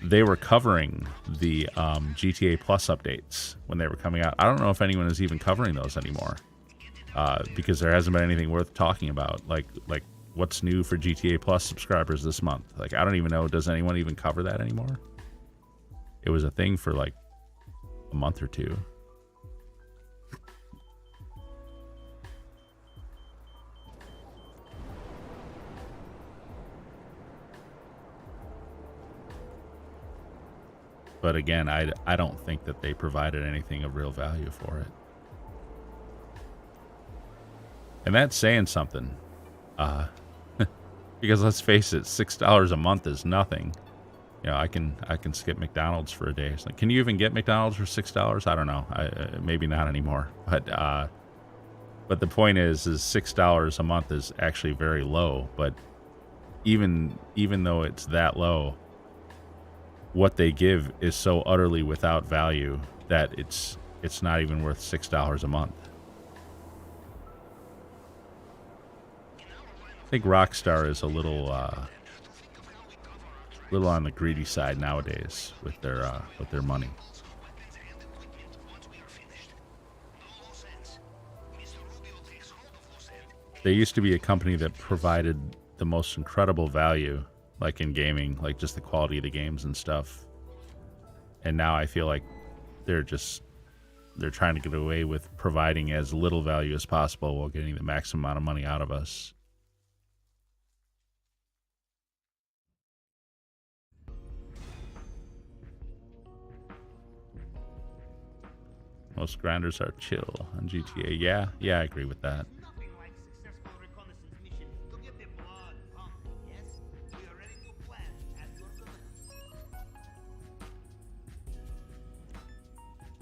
they were covering the GTA Plus updates when they were coming out. I don't know if anyone is even covering those anymore, because there hasn't been anything worth talking about. Like what's new for GTA Plus subscribers this month? Like, I don't even know. Does anyone even cover that anymore? It was a thing for like a month or two. But again, I don't think that they provided anything of real value for it. And that's saying something. Because let's face it, $6 a month is nothing. You know, I can skip McDonald's for a day. It's like, can you even get McDonald's for $6? I don't know. Maybe not anymore. But the point is $6 a month is actually very low. But even though it's that low, what they give is so utterly without value that it's not even worth $6 a month. I think Rockstar is a little on the greedy side nowadays with their money. They used to be a company that provided the most incredible value, like in gaming, like just the quality of the games and stuff. And now I feel like they're trying to get away with providing as little value as possible while getting the maximum amount of money out of us. Most grinders are chill on GTA. Yeah, I agree with that.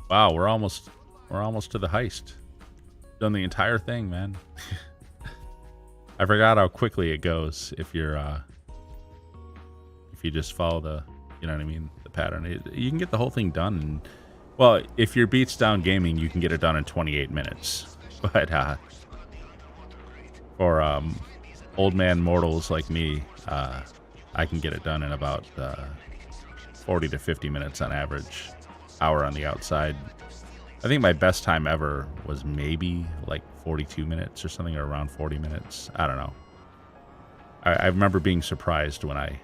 Wow, we're almost to the heist. Done the entire thing, man. I forgot how quickly it goes if you just follow the, you know what I mean, the pattern. You can get the whole thing done in, well, if you're Beats Down Gaming, you can get it done in 28 minutes. But for old man mortals like me, I can get it done in about 40 to 50 minutes on average. Hour on the outside. I think my best time ever was maybe like 42 minutes or something, or around 40 minutes. I don't know. I remember being surprised when I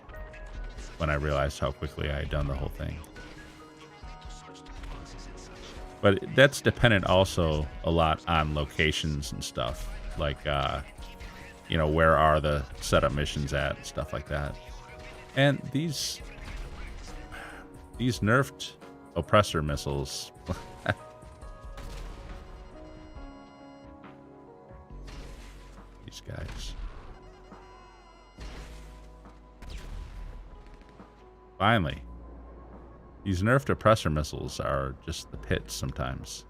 realized how quickly I had done the whole thing. But that's dependent also a lot on locations and stuff. Like, you know, where are the setup missions at, stuff like that. And these nerfed oppressor missiles. These guys. Finally. These nerfed oppressor missiles are just the pits sometimes.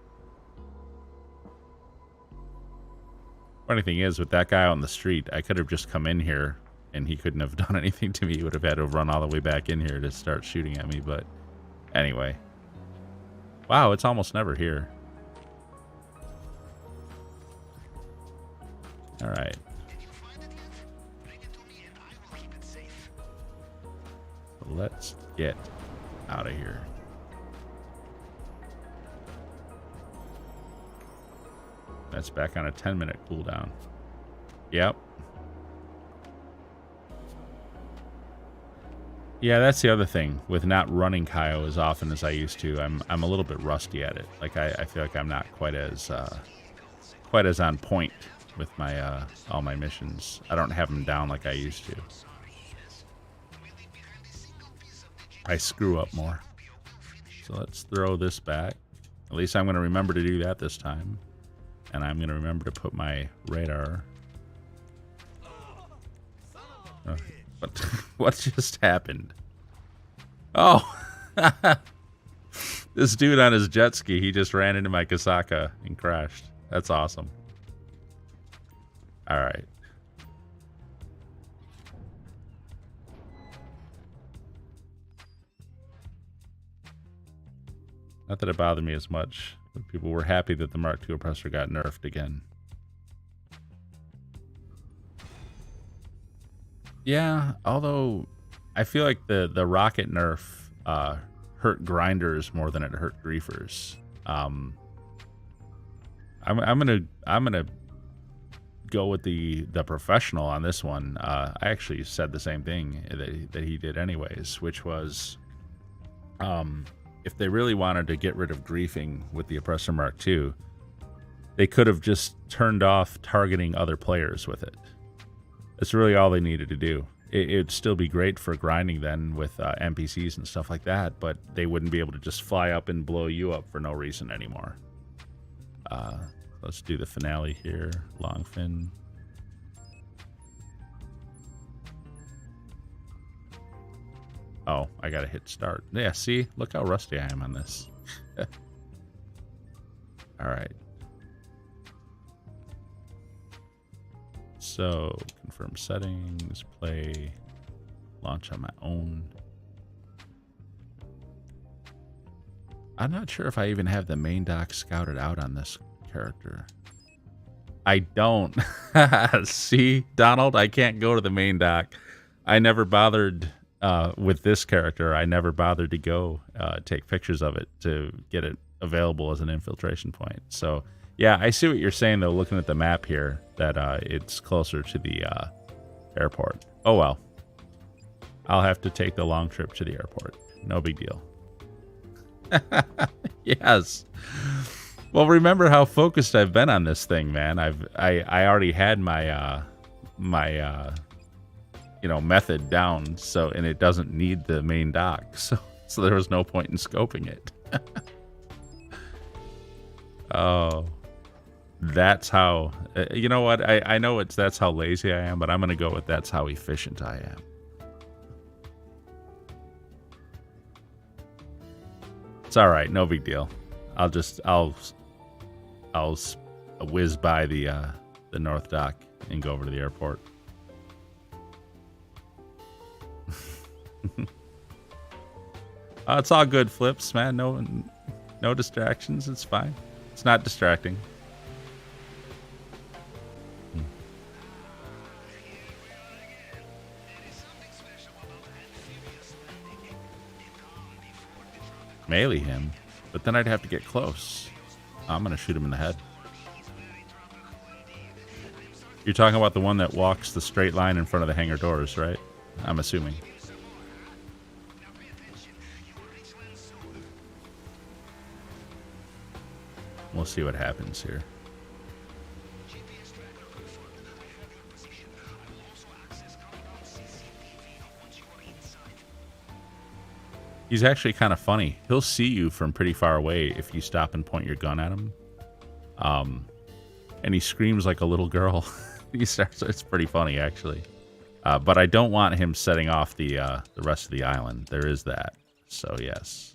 Funny thing is, with that guy on the street, I could have just come in here and he couldn't have done anything to me. He would have had to run all the way back in here to start shooting at me, but anyway. Wow, it's almost never here. All right. Let's get out of here. That's back on a 10-minute cooldown. Yep. Yeah, that's the other thing with not running Cayo as often as I used to. I'm a little bit rusty at it. Like I feel like I'm not quite as on point with my all my missions. I don't have them down like I used to. I screw up more. So let's throw this back. At least I'm going to remember to do that this time. And I'm going to remember to put my radar. What just happened? Oh, this dude on his jet ski, he just ran into my Kasaka and crashed. That's awesome. All right. Not that it bothered me as much, but people were happy that the Mark II oppressor got nerfed again. Yeah, although I feel like the rocket nerf hurt grinders more than it hurt griefers. I'm gonna go with the professional on this one. I actually said the same thing that he did anyways, which was if they really wanted to get rid of griefing with the Oppressor Mark II, they could have just turned off targeting other players with it. That's really all they needed to do. It'd still be great for grinding then with NPCs and stuff like that, but they wouldn't be able to just fly up and blow you up for no reason anymore. Let's do the finale here. Longfin. Oh, I gotta hit start. Yeah, see? Look how rusty I am on this. Alright. So, confirm settings, play, launch on my own. I'm not sure if I even have the main dock scouted out on this character. I don't. See, Donald, I can't go to the main dock. I never bothered with this character. I never bothered to go take pictures of it to get it available as an infiltration point. So, yeah, I see what you're saying, though, looking at the map here, that it's closer to the airport. Oh, well. I'll have to take the long trip to the airport. No big deal. Yes. Well, remember how focused I've been on this thing, man. I already had my method down, so, and it doesn't need the main dock, so there was no point in scoping it. Oh, that's how. You know what? I know that's how lazy I am, but I'm gonna go with that's how efficient I am. It's all right, no big deal. I'll whiz by the north dock and go over to the airport. It's all good, Flips, man. No distractions. It's fine. It's not distracting. Melee him, but then I'd have to get close. I'm gonna shoot him in the head. You're talking about the one that walks the straight line in front of the hangar doors, right? I'm assuming. We'll see what happens here. He's actually kind of funny. He'll see you from pretty far away if you stop and point your gun at him. And he screams like a little girl. It's pretty funny, actually. But I don't want him setting off the rest of the island. There is that. So, yes.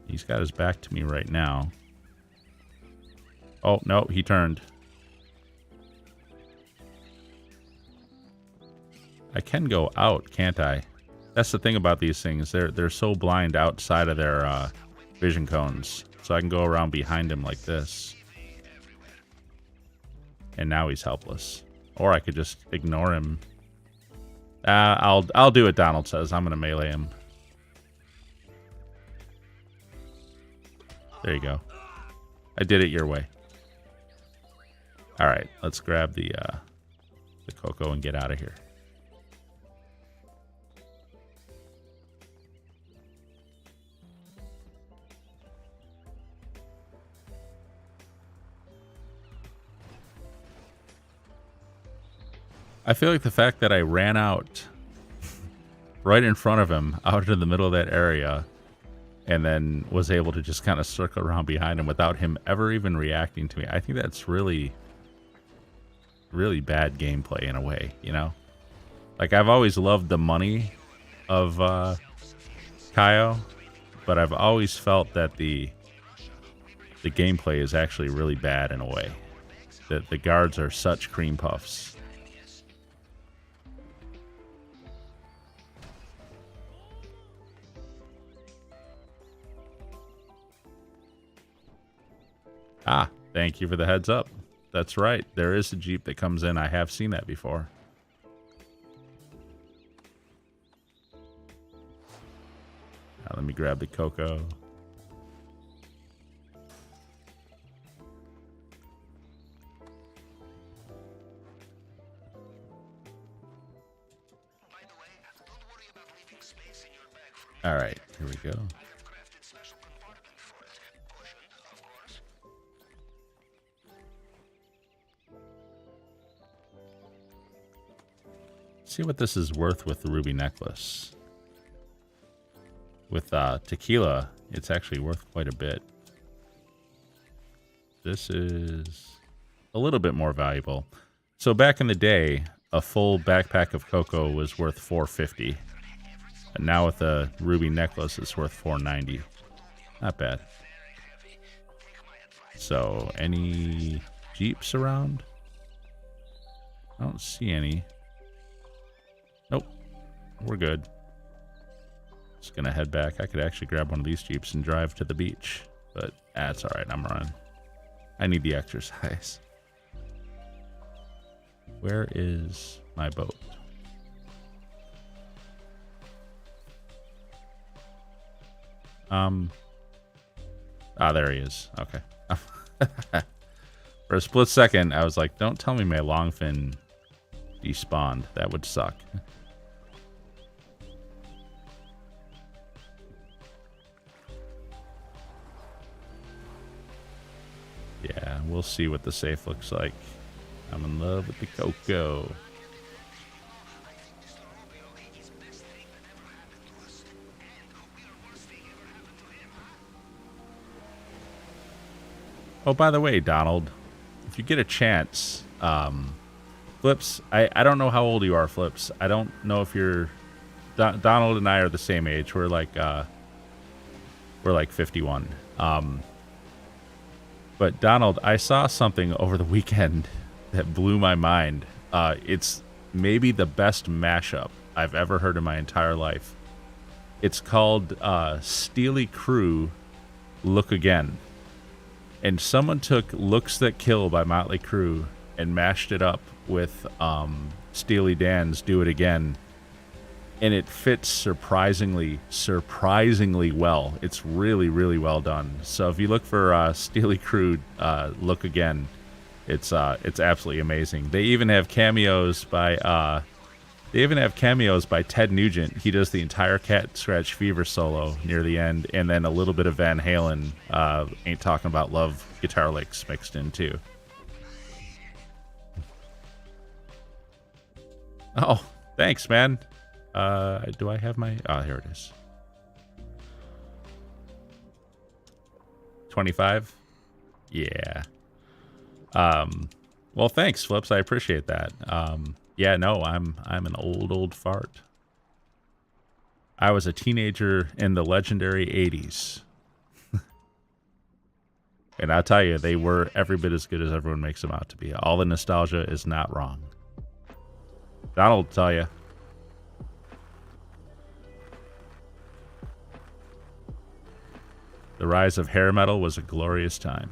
He's got his back to me right now. Oh, no, he turned. I can go out, can't I? That's the thing about these things. They're so blind outside of their vision cones. So I can go around behind him like this. And now he's helpless. Or I could just ignore him. I'll do what Donald says. I'm gonna melee him. There you go. I did it your way. All right, let's grab the cocoa and get out of here. I feel like the fact that I ran out right in front of him, out in the middle of that area, and then was able to just kind of circle around behind him without him ever even reacting to me. I think that's really, really bad gameplay in a way, you know? Like, I've always loved the money of Cayo, but I've always felt that the gameplay is actually really bad in a way. That the guards are such cream puffs. Ah, thank you for the heads up. That's right. There is a Jeep that comes in. I have seen that before. Now let me grab the cocoa. All right, here we go. See what this is worth with the ruby necklace. With tequila, it's actually worth quite a bit. This is a little bit more valuable. So back in the day, a full backpack of cocoa was worth $4.50. And now with a ruby necklace, it's worth $4.90. Not bad. So, any Jeeps around? I don't see any. Nope. We're good. Just gonna head back. I could actually grab one of these Jeeps and drive to the beach. But that's alright, I'm running. I need the exercise. Where is my boat? There he is. Okay. For a split second, I was like, don't tell me my longfin despawned. That would suck. Yeah, we'll see what the safe looks like. I'm in love with the cocoa. Oh, by the way, Donald, if you get a chance, Flips, I don't know how old you are, Flips. I don't know if you're... Donald and I are the same age. We're like 51. But Donald, I saw something over the weekend that blew my mind. It's maybe the best mashup I've ever heard in my entire life. It's called Steely Crew, Look Again. And someone took Looks That Kill by Motley Crue and mashed it up with Steely Dan's Do It Again. And it fits surprisingly well. It's really, really well done. So if you look for Steely Crew, Look Again, it's absolutely amazing. They even have cameos by Ted Nugent. He does the entire Cat Scratch Fever solo near the end, and then a little bit of Van Halen, Ain't Talking About Love guitar licks mixed in too. Oh, thanks, man. Do I have my... Oh, here it is. 25? Yeah. Well, thanks, Flips. I appreciate that. Yeah, no, I'm an old fart. I was a teenager in the legendary 80s. And I'll tell you, they were every bit as good as everyone makes them out to be. All the nostalgia is not wrong. Donald will tell you. The rise of hair metal was a glorious time.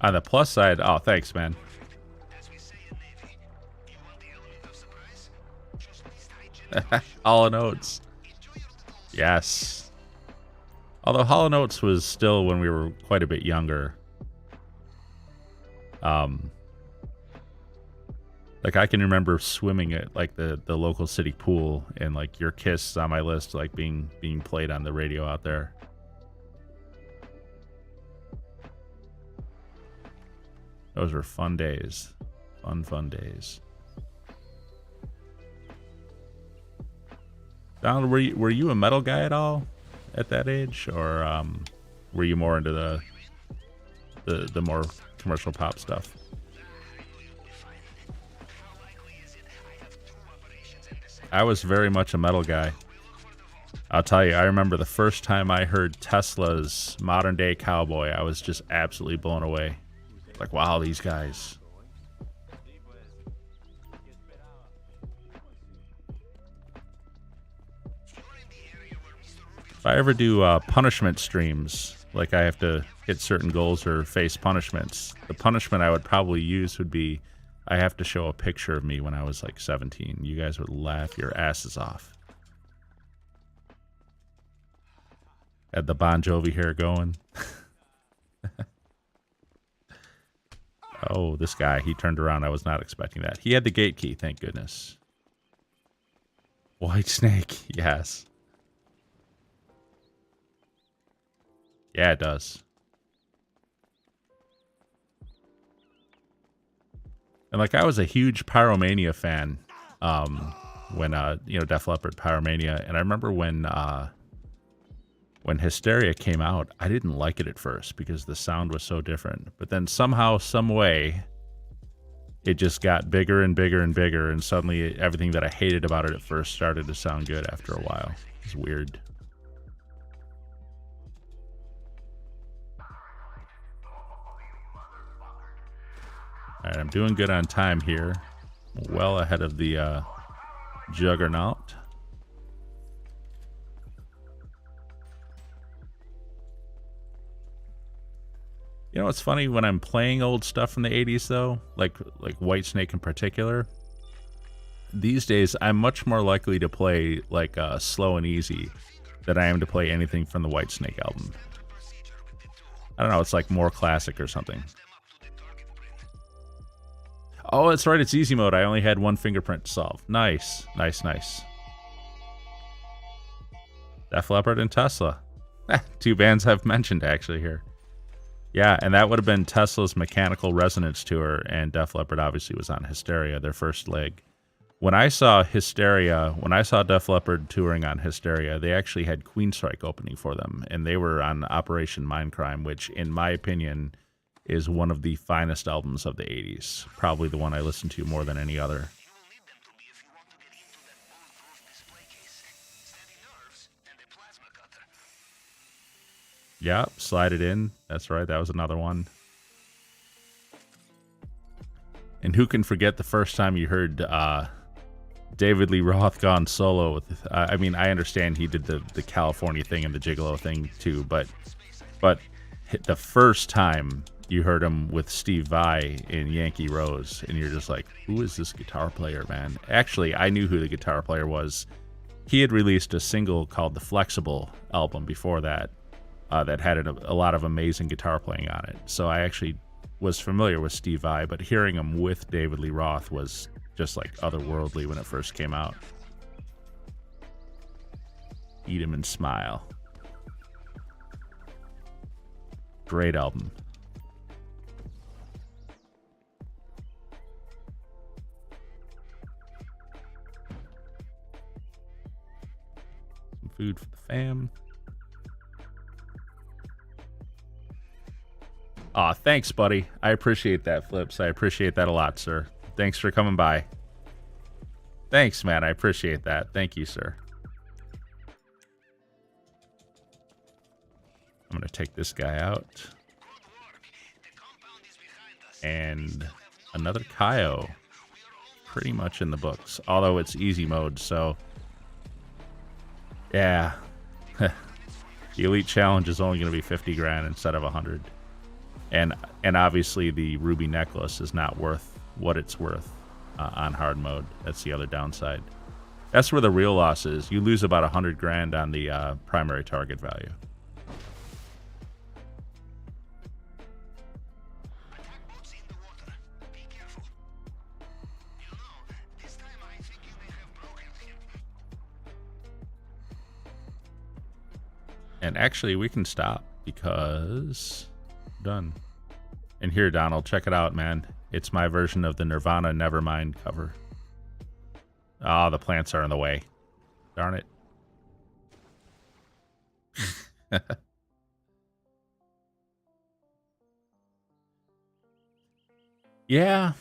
On the plus side, oh, thanks, man. Hollow Notes. Yes. Although Hollow Notes was still when we were quite a bit younger. Like I can remember swimming at like the local city pool, and like Your Kiss on my list, like being played on the radio out there. Those were fun days. Fun days. Donald, were you a metal guy at all at that age, or were you more into the more commercial pop stuff? I was very much a metal guy. I'll tell you, I remember the first time I heard Tesla's Modern Day Cowboy, I was just absolutely blown away. Like, wow, these guys. If I ever do punishment streams, like I have to hit certain goals or face punishments, the punishment I would probably use would be I have to show a picture of me when I was like 17. You guys would laugh your asses off. Had the Bon Jovi hair going. Oh, this guy, he turned around. I was not expecting that. He had the gate key, thank goodness. White Snake, yes. Yeah, it does. And like, I was a huge Pyromania fan when, you know, Def Leppard, Pyromania. And I remember when Hysteria came out, I didn't like it at first because the sound was so different. But then somehow, some way, it just got bigger and bigger and bigger. And suddenly everything that I hated about it at first started to sound good after a while. It's weird. All right, I'm doing good on time here. Well ahead of the Juggernaut. You know what's funny? When I'm playing old stuff from the 80s, though, like Whitesnake in particular, these days I'm much more likely to play like Slow and Easy than I am to play anything from the Whitesnake album. I don't know, it's like more classic or something. Oh, that's right, it's easy mode. I only had one fingerprint to solve. Nice, nice, nice. Def Leppard and Tesla. Two bands I've mentioned actually here. Yeah, and that would have been Tesla's Mechanical Resonance tour, and Def Leppard obviously was on Hysteria, their first leg. When I saw Def Leppard touring on Hysteria, they actually had Queensryche opening for them, and they were on Operation Mindcrime, which, in my opinion, is one of the finest albums of the 80s. Probably the one I listen to more than any other. Yep, Slide It In. That's right, that was another one. And who can forget the first time you heard David Lee Roth gone solo with, I mean, I understand he did the California thing and the Gigolo thing too, but the first time you heard him with Steve Vai in Yankee Rose, and you're just like, who is this guitar player, man? Actually, I knew who the guitar player was. He had released a single called the Flexible album before that, that had a lot of amazing guitar playing on it. So I actually was familiar with Steve Vai, but hearing him with David Lee Roth was just like otherworldly when it first came out. Eat 'Em and Smile. Great album. Some food for the fam. Aw, thanks, buddy. I appreciate that, Flips. I appreciate that a lot, sir. Thanks for coming by. Thanks, man. I appreciate that. Thank you, sir. I'm going to take this guy out. And another Cayo. Pretty much in the books. Although it's easy mode, so... Yeah. The Elite Challenge is only going to be 50 grand instead of 100. And obviously the ruby necklace is not worth what it's worth on hard mode. That's the other downside. That's where the real loss is. You lose about 100 grand on the primary target value. And actually, we can stop because done. And here, Donald, check it out, man. It's my version of the Nirvana Nevermind cover. Ah, the plants are in the way. Darn it. Yeah.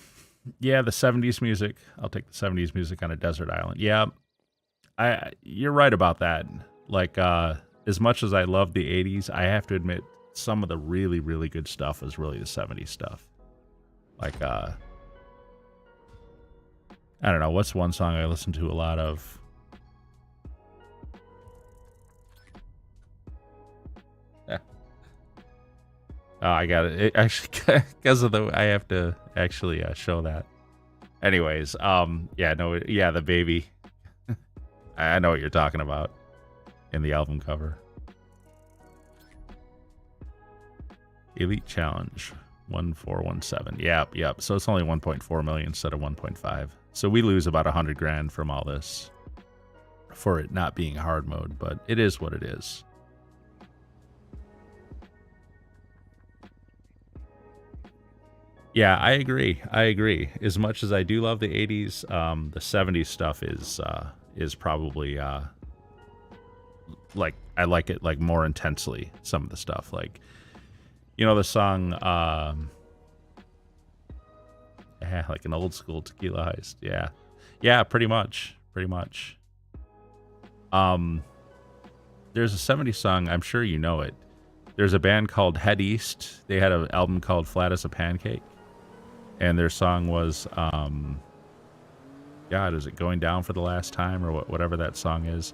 Yeah, the 70s music. I'll take the 70s music on a desert island. Yeah. You're right about that. Like, as much as I love the 80s, I have to admit some of the really, really good stuff is really the 70s stuff. Like, I don't know, what's one song I listen to a lot of? Yeah. Oh, I got it. It actually, because of the, I have to actually show that. Anyways, yeah, no, yeah, the baby. I know what you're talking about. In the album cover. Elite Challenge 1417. Yep. So it's only 1.4 million instead of 1.5. So we lose about 100 grand from all this for it not being hard mode, but it is what it is. Yeah, I agree. As much as I do love the 80s, the 70s stuff is probably like I like it like more intensely. Some of the stuff, like, you know, the song yeah, like an old school Tequila Heist. Yeah, pretty much. There's a 70s song, I'm sure you know it. There's a band called Head East. They had an album called Flat as a Pancake, and their song was God, is it Going Down for the Last Time, or whatever that song is.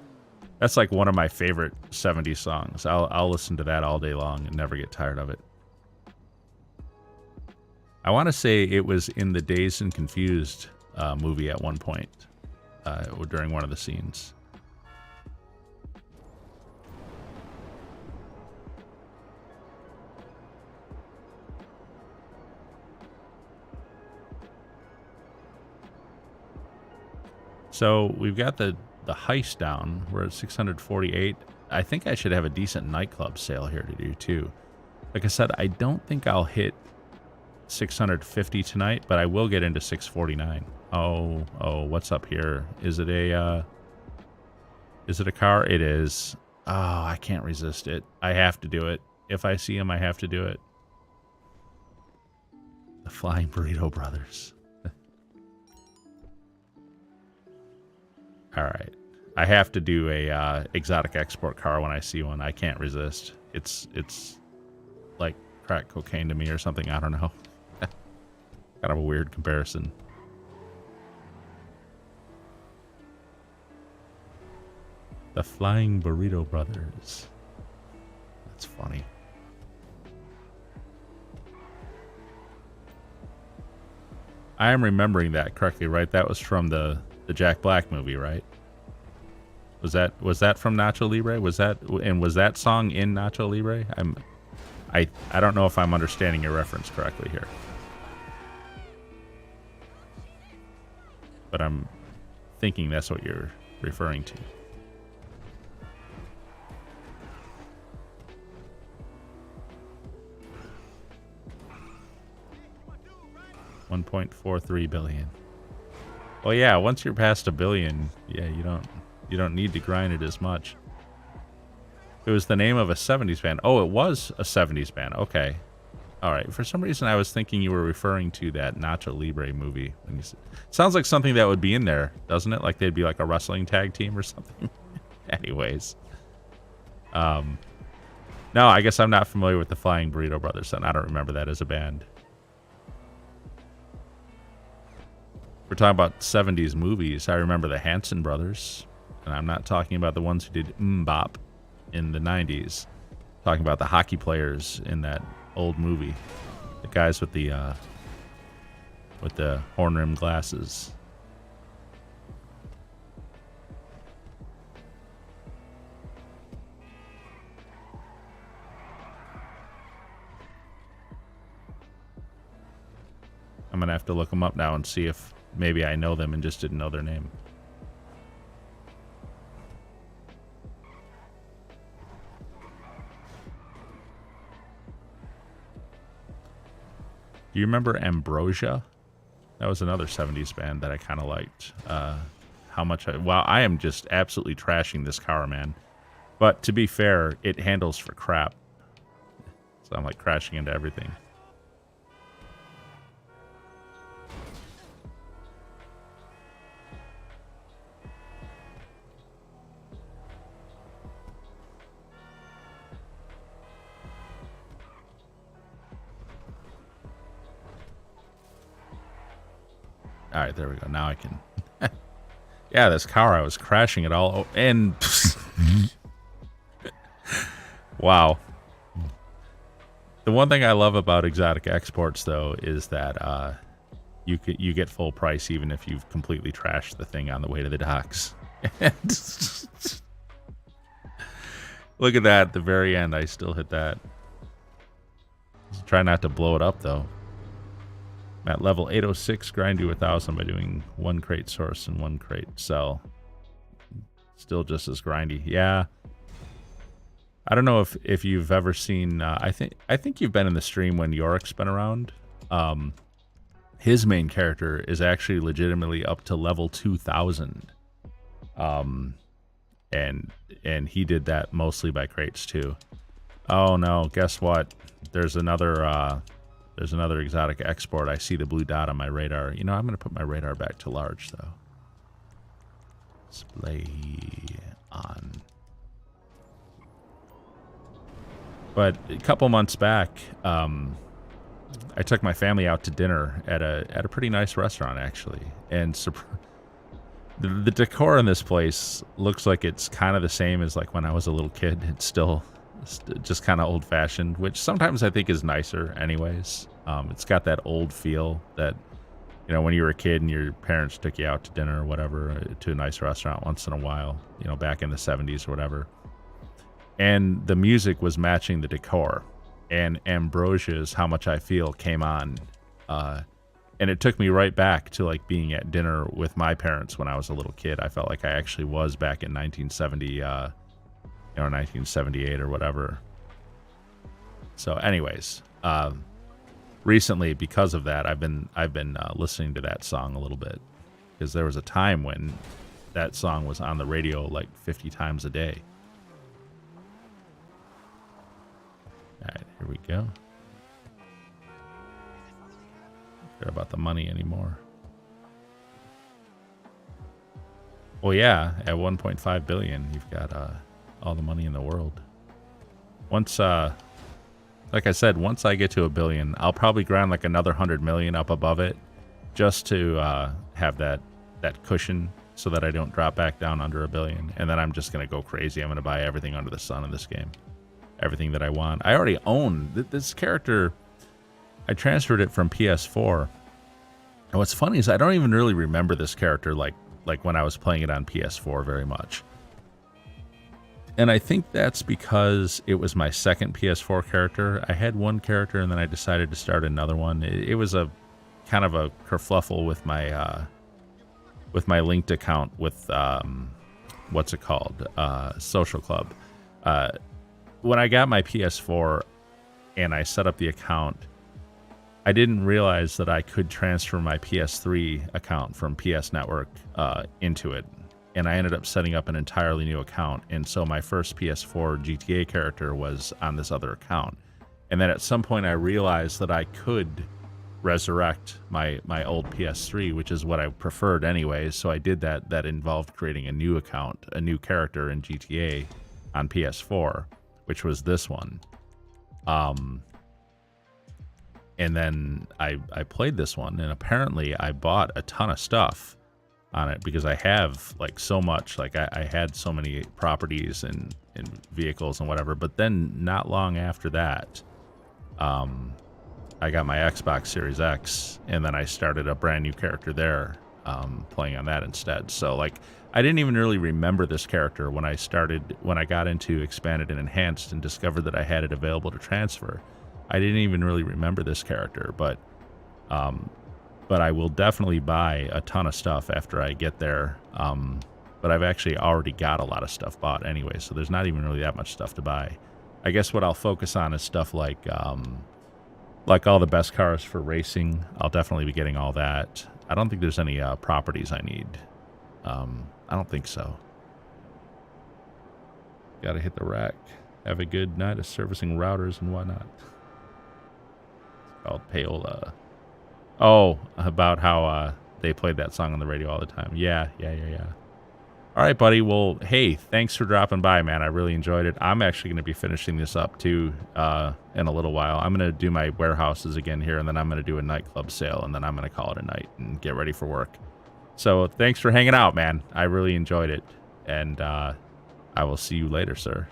That's like one of my favorite 70s songs. I'll listen to that all day long and never get tired of it. I want to say it was in the Dazed and Confused movie at one point during one of the scenes. So we've got the heist down. We're at 648. I think I should have a decent nightclub sale here to do too. Like I said, I don't think I'll hit 650 tonight, but I will get into 649. Oh, what's up here? Is it a car? It is. Oh, I can't resist it. I have to do it. If I see him, I have to do it. The Flying Burrito Brothers. All right. I have to do a exotic export car when I see one. I can't resist. It's like crack cocaine to me or something. I don't know. Kind of a weird comparison. The Flying Burrito Brothers. That's funny. I am remembering that correctly, right? That was from the Jack Black movie, right? Was that from Nacho Libre? Was that song in Nacho Libre? I don't know if I'm understanding your reference correctly here. But I'm thinking that's what you're referring to. $1.43 billion. Well, yeah, once you're past $1 billion, yeah, you don't need to grind it as much. It was the name of a 70s band. Oh, it was a 70s band. Okay. All right. For some reason, I was thinking you were referring to that Nacho Libre movie. When you sounds like something that would be in there, doesn't it? Like they'd be like a wrestling tag team or something. Anyways, no, I guess I'm not familiar with the Flying Burrito Brothers. And I don't remember that as a band. We're talking about 70s movies. I remember the Hanson brothers, and I'm not talking about the ones who did Mbop in the 90s. I'm talking about the hockey players in that old movie, the guys with the horn-rimmed glasses. I'm gonna have to look them up now and see if maybe I know them and just didn't know their name. Do you remember Ambrosia? That was another 70s band that I kind of liked. Well, I am just absolutely trashing this car, man. But to be fair, it handles for crap. So I'm like crashing into everything. All right, there we go. Now I can. Yeah, this car, I was crashing it all. And wow. The one thing I love about exotic exports, though, is that you get full price even if you've completely trashed the thing on the way to the docks. Look at that. At the very end, I still hit that. Just try not to blow it up, though. At level 806, grind to 1,000 by doing 1 crate source and 1 crate sell. Still just as grindy. Yeah. I don't know if you've ever seen... I think you've been in the stream when Yorick's been around. His main character is actually legitimately up to level 2,000. And he did that mostly by crates too. Oh no! Guess what? There's another exotic export. I see the blue dot on my radar. You know, I'm going to put my radar back to large, though. Display on. But a couple months back, I took my family out to dinner at a pretty nice restaurant, actually. And the decor in this place looks like it's kind of the same as like when I was a little kid. It's still just kind of old-fashioned, which sometimes I think is nicer anyways. It's got that old feel that, you know, when you were a kid and your parents took you out to dinner or whatever, to a nice restaurant once in a while, you know, back in the 70s or whatever. And the music was matching the decor. And Ambrosia's How Much I Feel came on. And it took me right back to, like, being at dinner with my parents when I was a little kid. I felt like I actually was back in 1970, 1978 or whatever. So anyways, recently, because of that, I've been listening to that song a little bit, because there was a time when that song was on the radio like 50 times a day. All right, here we go. Don't care about the money anymore. Well, yeah, at 1.5 billion, you've got all the money in the world. Once, like I said, once I get to 1 billion, I'll probably grind like another 100 million up above it, just to have that cushion so that I don't drop back down under 1 billion. And then I'm just gonna go crazy. I'm gonna buy everything under the sun in this game, everything that I want. I already own this character. I transferred it from PS4. And what's funny is I don't even really remember this character like when I was playing it on PS4 very much. And I think that's because it was my second PS4 character. I had one character and then I decided to start another one. It was a kind of a kerfluffle with my linked account with what's it called? Social Club. When I got my PS4 and I set up the account, I didn't realize that I could transfer my PS3 account from PS Network into it. And I ended up setting up an entirely new account. And so my first PS4 GTA character was on this other account. And then at some point I realized that I could resurrect my old PS3, which is what I preferred anyways. So I did that. That involved creating a new account, a new character in GTA on PS4, which was this one. And then I played this one, and apparently I bought a ton of stuff on it because I have like so much, like I had so many properties and vehicles and whatever. But then not long after that, I got my Xbox Series X, and then I started a brand new character there, playing on that instead. So like I didn't even really remember this character when I got into Expanded and Enhanced and discovered that I had it available to transfer. I didn't even really remember this character, but I will definitely buy a ton of stuff after I get there. But I've actually already got a lot of stuff bought anyway, so there's not even really that much stuff to buy. I guess what I'll focus on is stuff like all the best cars for racing. I'll definitely be getting all that. I don't think there's any properties I need. I don't think so. Gotta hit the rack. Have a good night of servicing routers and whatnot. Called Paola. Oh, about how they played that song on the radio all the time. Yeah. All right, buddy. Well, hey, thanks for dropping by, man. I really enjoyed it. I'm actually going to be finishing this up, too, in a little while. I'm going to do my warehouses again here, and then I'm going to do a nightclub sale, and then I'm going to call it a night and get ready for work. So thanks for hanging out, man. I really enjoyed it, and I will see you later, sir.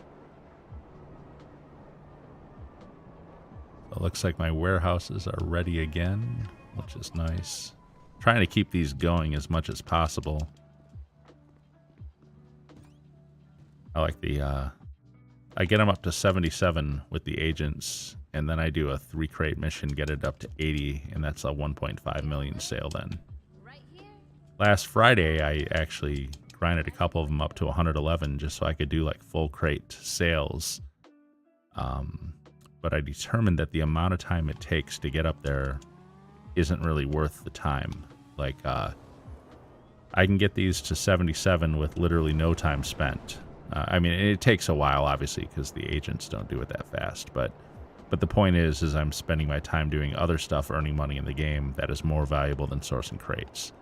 It looks like my warehouses are ready again, which is nice. Trying to keep these going as much as possible. I like the, I get them up to 77 with the agents, and then I do a 3-crate mission, get it up to 80, and that's a 1.5 million sale then. Right here? Last Friday, I actually grinded a couple of them up to 111 just so I could do like full crate sales. But I determined that the amount of time it takes to get up there isn't really worth the time. Like, I can get these to 77 with literally no time spent. I mean, it takes a while, obviously, because the agents don't do it that fast. But the point is I'm spending my time doing other stuff, earning money in the game that is more valuable than sourcing crates.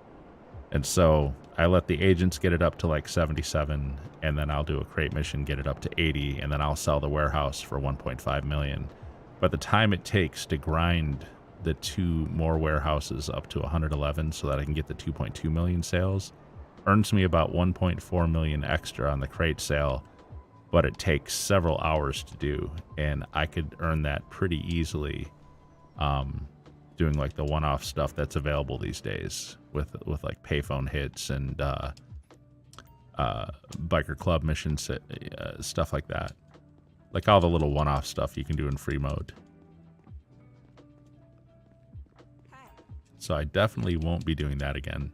And so I let the agents get it up to like 77, and then I'll do a crate mission, get it up to 80, and then I'll sell the warehouse for 1.5 million. But the time it takes to grind the 2 more warehouses up to 111 so that I can get the 2.2 million sales earns me about 1.4 million extra on the crate sale, but it takes several hours to do, and I could earn that pretty easily doing like the one-off stuff that's available these days with like payphone hits and biker club missions, stuff like that. Like all the little one-off stuff you can do in free mode. So I definitely won't be doing that again.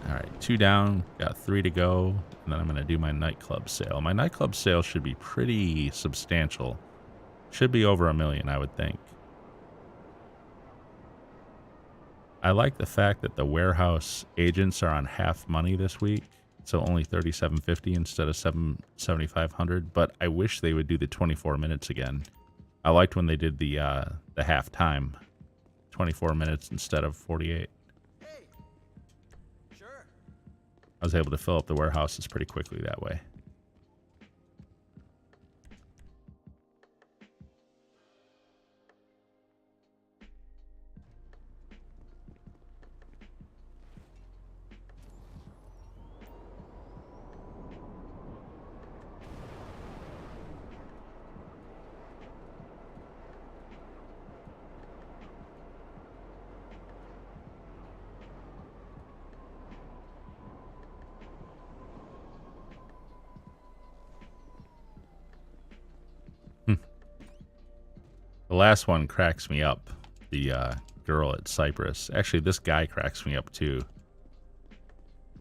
All right, 2 down, got 3 to go, and then I'm going to do my nightclub sale. My nightclub sale should be pretty substantial. Should be over 1 million, I would think. I like the fact that the warehouse agents are on half money this week, so only $37.50 instead of $7,500. But I wish they would do the 24 minutes again. I liked when they did the half time, 24 minutes instead of 48. Hey, sure. I was able to fill up the warehouses pretty quickly that way. The last one cracks me up. The girl at Cyprus. Actually, this guy cracks me up too.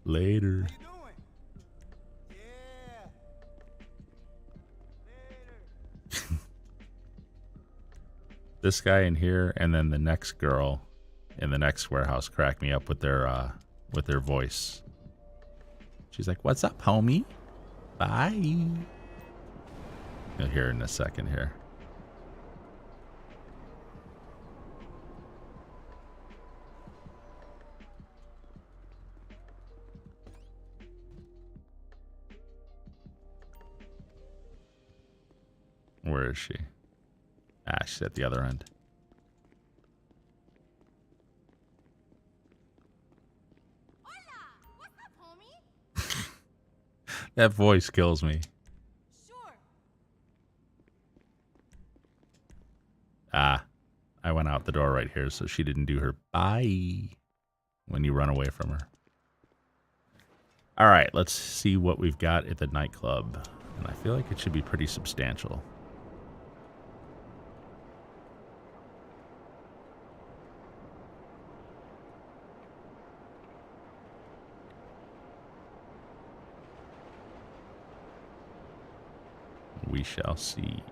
Later. How you doing? Yeah. Later. This guy in here, and then the next girl in the next warehouse crack me up with their voice. She's like, "What's up, homie? Bye." You'll hear in a second here. Where is she? Ah, she's at the other end. Hola! What's up, homie? That voice kills me. Sure. Ah, I went out the door right here, so she didn't do her bye when you run away from her. All right, let's see what we've got at the nightclub. And I feel like it should be pretty substantial. We shall see.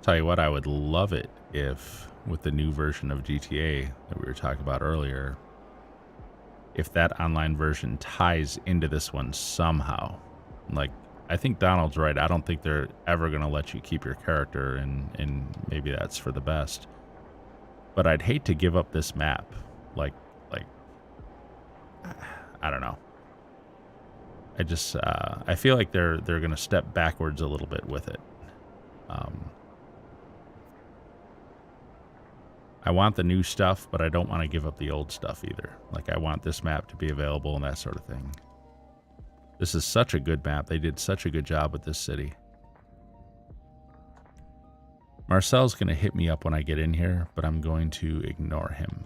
Tell you what, I would love it if, with the new version of GTA that we were talking about earlier, if that online version ties into this one somehow. Like, I think Donald's right. I don't think they're ever going to let you keep your character, and maybe that's for the best. But I'd hate to give up this map. Like, I don't know. I just, I feel like they're going to step backwards a little bit with it. I want the new stuff, but I don't want to give up the old stuff either. Like, I want this map to be available and that sort of thing. This is such a good map. They did such a good job with this city. Marcel's going to hit me up when I get in here, but I'm going to ignore him.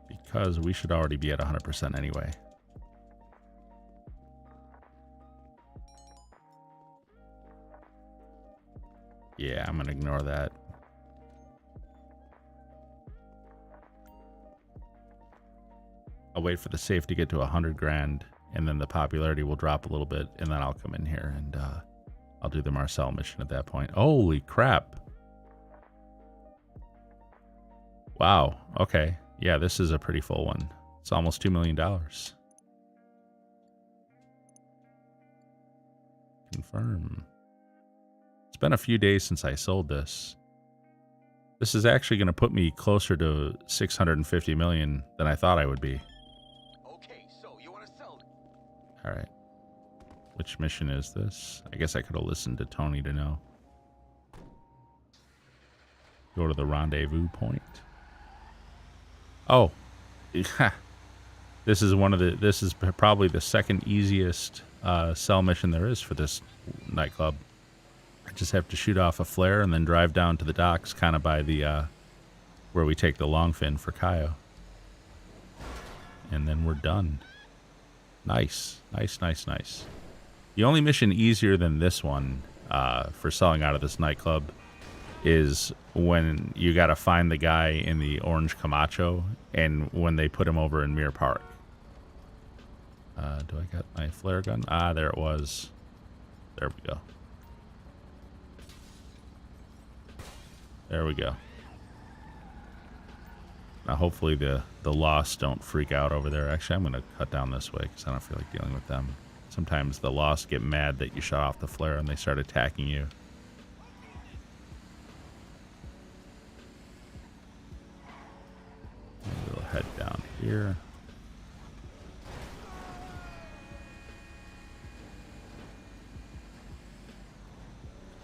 Because we should already be at 100% anyway. Yeah, I'm going to ignore that. I'll wait for the safe to get to 100 grand, and then the popularity will drop a little bit, and then I'll come in here and I'll do the Marcel mission at that point. Holy crap. Wow. Okay. Yeah, this is a pretty full one. It's almost $2 million. Confirm. It's been a few days since I sold this. This is actually going to put me closer to 650 million than I thought I would be. Okay, so you want to sell it? All right. Which mission is this? I guess I could have listened to Tony to know. Go to the rendezvous point. Oh, this is probably the second easiest cell mission there is for this nightclub. I just have to shoot off a flare and then drive down to the docks, kind of by the where we take the longfin for Cayo, and then we're done. Nice, nice, nice, nice. The only mission easier than this one for selling out of this nightclub is when you got to find the guy in the orange Camacho and when they put him over in Mirror Park. Do I got my flare gun? Ah, there it was. There we go. There we go. Now hopefully the Lost don't freak out over there. Actually, I'm going to cut down this way because I don't feel like dealing with them. Sometimes the Lost get mad that you shut off the flare and they start attacking you. We'll head down here.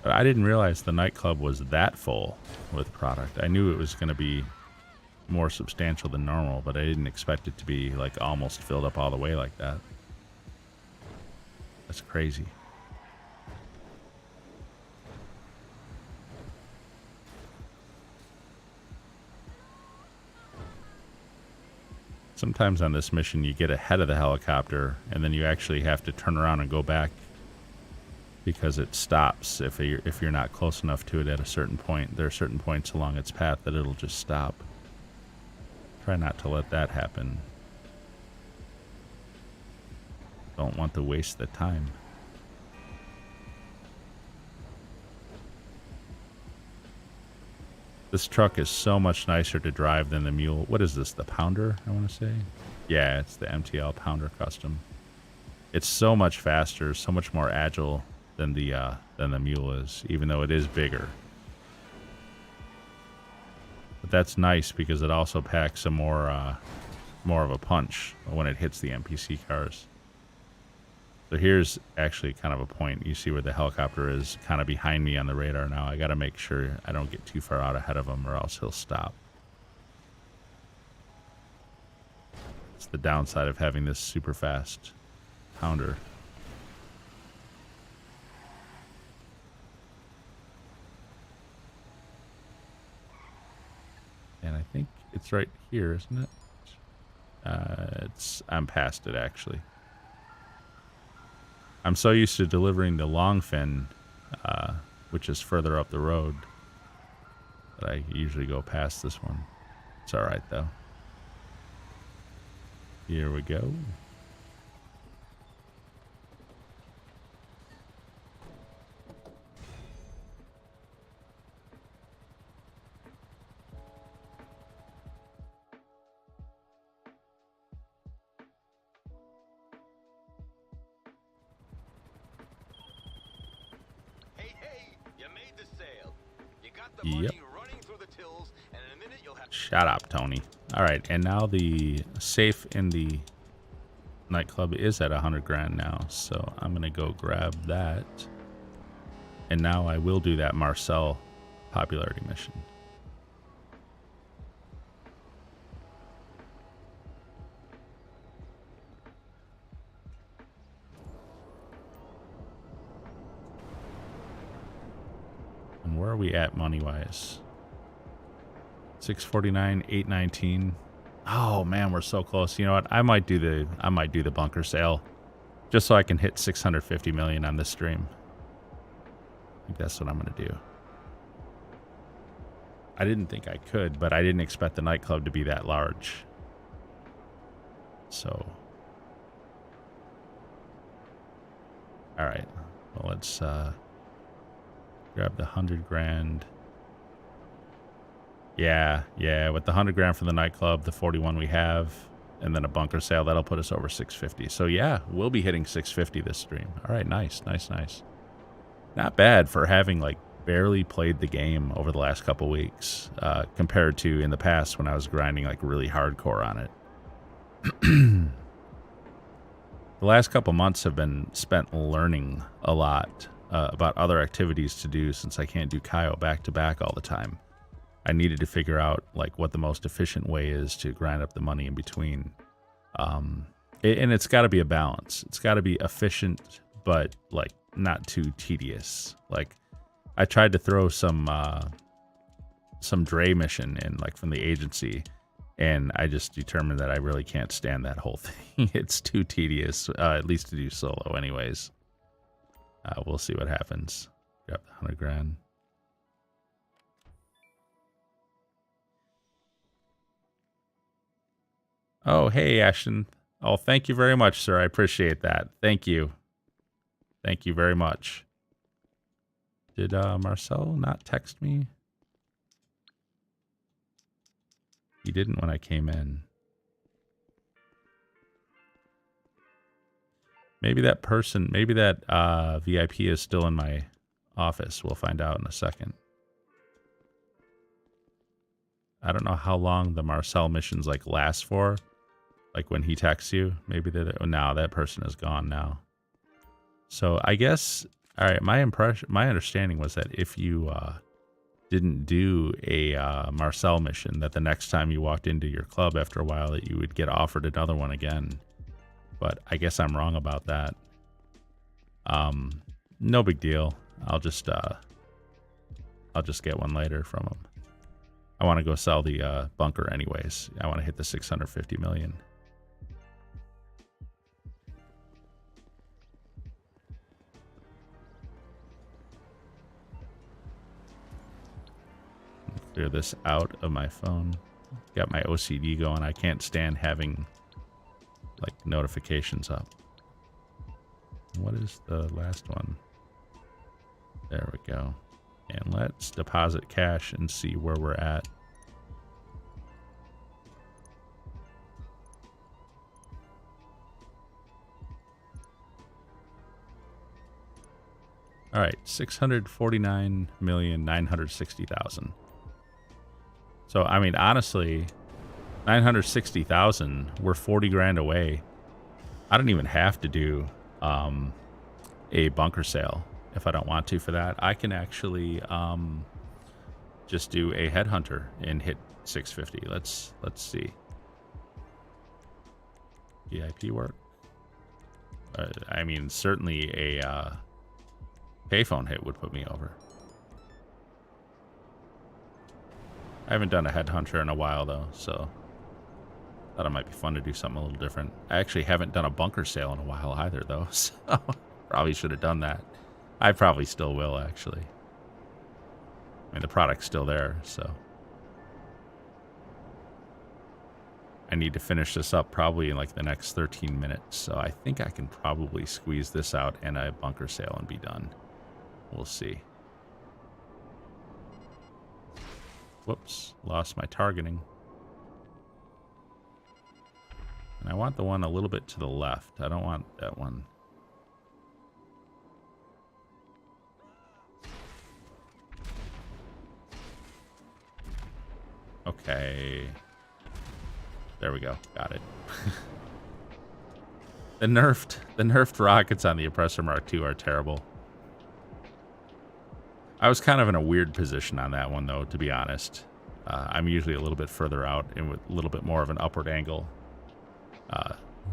But I didn't realize the nightclub was that full with product. I knew it was going to be more substantial than normal, but I didn't expect it to be like almost filled up all the way like that. That's crazy. Sometimes on this mission you get ahead of the helicopter and then you actually have to turn around and go back because it stops if you're not close enough to it at a certain point. There are certain points along its path that it'll just stop. Try not to let that happen. Don't want to waste the time. This truck is so much nicer to drive than the mule. What is this, the Pounder, I want to say? Yeah, it's the MTL Pounder Custom. It's so much faster, so much more agile than the mule is, even though it is bigger. But that's nice because it also packs some more of a punch when it hits the NPC cars. So here's actually kind of a point. You see where the helicopter is kind of behind me on the radar now. I got to make sure I don't get too far out ahead of him or else he'll stop. It's the downside of having this super fast Pounder. And I think it's right here, isn't it? I'm past it actually. I'm so used to delivering the Longfin, which is further up the road, that I usually go past this one. It's all right though. Here we go. Yep. Shut up, Tony. All right, and now the safe in the nightclub is at 100 grand now, so I'm gonna go grab that. And now I will do that Marcel popularity mission. And where are we at money-wise? 649, 819. Oh man, we're so close. You know what? I might do the bunker sale, just so I can hit 650 million on this stream. I think that's what I'm gonna do. I didn't think I could, but I didn't expect the nightclub to be that large. So, all right. Well, let's grab the 100 grand. Yeah, with the 100 grand from the nightclub, the 41 we have, and then a bunker sale, that'll put us over 650. So yeah, we'll be hitting 650 this stream. All right, nice. Not bad for having like barely played the game over the last couple weeks, compared to in the past when I was grinding like really hardcore on it. The last couple months have been spent learning a lot about other activities to do since I can't do Cayo back to back all the time. I needed to figure out like what the most efficient way is to grind up the money in between. And it's got to be a balance. It's got to be efficient, but like not too tedious. Like I tried to throw some Dre mission in like from the agency, and I just determined that I really can't stand that whole thing. It's too tedious, at least to do solo anyways. We'll see what happens. Grab the 100 grand. Oh, hey, Ashton. Oh, thank you very much, sir. I appreciate that. Thank you. Thank you very much. Did Marcel not text me? He didn't when I came in. Maybe that person, maybe that VIP is still in my office. We'll find out in a second. I don't know how long the Marcel missions like last for. Like when he texts you, maybe no, that person is gone now. So I guess, all right, my understanding was that if you didn't do a Marcel mission, that the next time you walked into your club after a while that you would get offered another one again. But I guess I'm wrong about that. No big deal. I'll just get one later from him. I want to go sell the bunker anyways. I want to hit the 650 million. Clear this out of my phone. Got my OCD going. I can't stand having like notifications up. what is the last one? There we go. And let's deposit cash and see where we're at. All right, 649,960,000. So, I mean, honestly, 960,000, we're 40 grand away. I don't even have to do a bunker sale if I don't want to for that. I can actually just do a headhunter and hit 650. Let's see. VIP work. I mean, certainly a payphone hit would put me over. I haven't done a headhunter in a while though, so thought it might be fun to do something a little different. I actually haven't done a bunker sale in a while either though, so probably should have done that. I probably still will actually. I mean, the product's still there, so I need to finish this up probably in like the next 13 minutes. So I think I can probably squeeze this out and a bunker sale and be done. We'll see. Whoops, lost my targeting. And I want the one a little bit to the left. I don't want that one. Okay. There we go. Got it. The nerfed rockets on the Oppressor Mark II are terrible. I was kind of in a weird position on that one, though, to be honest. I'm usually a little bit further out and with a little bit more of an upward angle.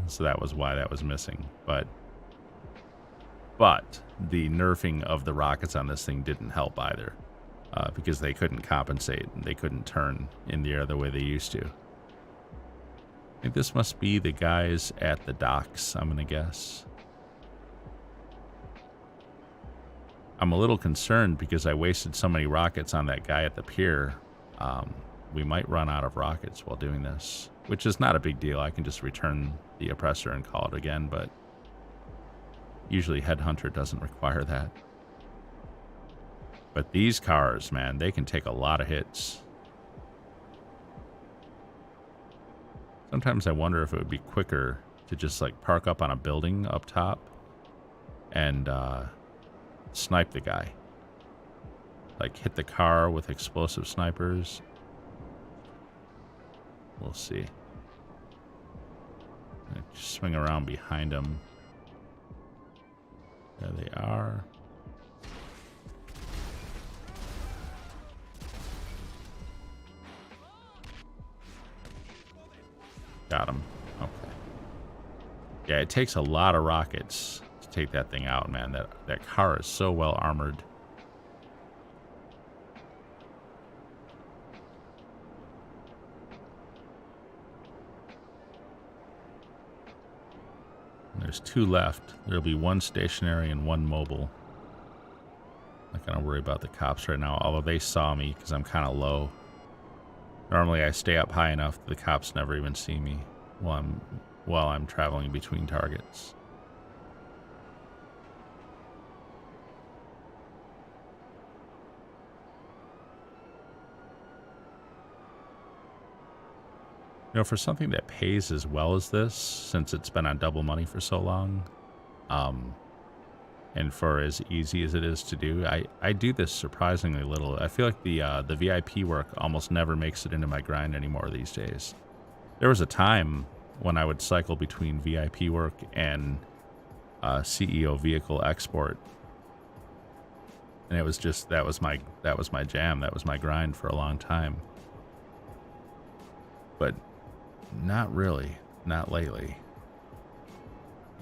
So that was why that was missing. But the nerfing of the rockets on this thing didn't help either. Because they couldn't compensate and they couldn't turn in the air the way they used to. I think this must be the guys at the docks, I'm going to guess. I'm a little concerned because I wasted so many rockets on that guy at the pier. We might run out of rockets while doing this, which is not a big deal. I can just return the oppressor and call it again, but usually Headhunter doesn't require that. But these cars, man, they can take a lot of hits. Sometimes I wonder if it would be quicker to just like park up on a building up top and snipe the guy. Like hit the car with explosive snipers. We'll see. Just swing around behind them. There they are. Got him. Okay. Yeah, it takes a lot of rockets to take that thing out, man. That car is so well armored. There's two left. There'll be one stationary and one mobile. Not gonna worry about the cops right now, although they saw me because I'm kind of low. Normally I stay up high enough that the cops never even see me while I'm traveling between targets. You know, for something that pays as well as this, since it's been on double money for so long, and for as easy as it is to do, I do this surprisingly little. I feel like the VIP work almost never makes it into my grind anymore these days. There was a time when I would cycle between VIP work and CEO vehicle export, and it was just that was my jam. That was my grind for a long time. But not really, not lately.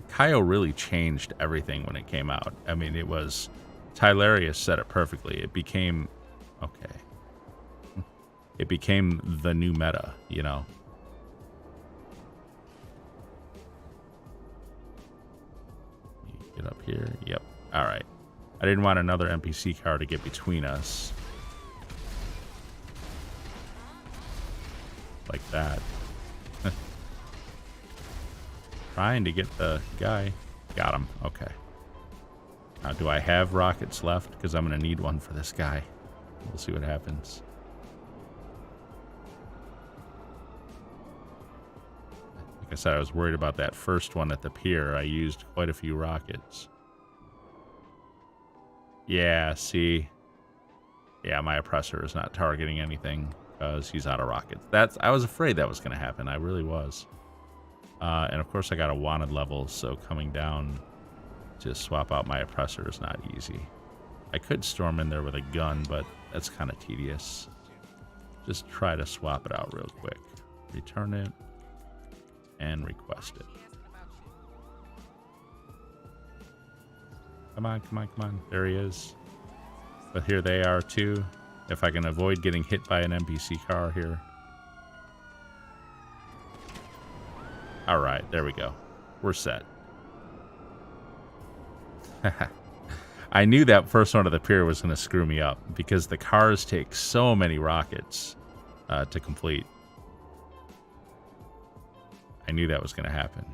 Cayo really changed everything when it came out. I mean, it was... Tylarius said it perfectly. It became... Okay. It became the new meta, you know? Get up here. Yep. Alright. I didn't want another NPC car to get between us. Like that. Trying to get the guy. Got him. Okay. Do I have rockets left? Because I'm going to need one for this guy. We'll see what happens. Like I said, I was worried about that first one at the pier. I used quite a few rockets. Yeah, see. Yeah, my oppressor is not targeting anything because he's out of rockets. I was afraid that was going to happen. I really was. And of course I got a wanted level, so coming down to swap out my oppressor is not easy. I could storm in there with a gun, but that's kind of tedious. Just try to swap it out real quick. Return it and request it. Come on, come on, come on. There he is. But here they are too. If I can avoid getting hit by an NPC car here. All right, there we go. We're set. I knew that first one to the pier was going to screw me up because the cars take so many rockets to complete. I knew that was going to happen.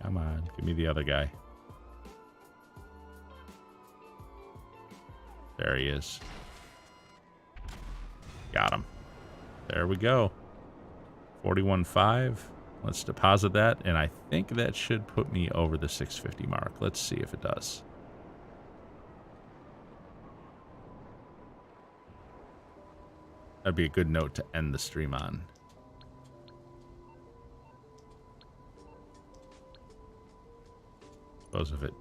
Come on, give me the other guy. There he is. Got him. There we go. 41.5. Let's deposit that, and I think that should put me over the 650 mark. Let's see if it does. That'd be a good note to end the stream on. Suppose if it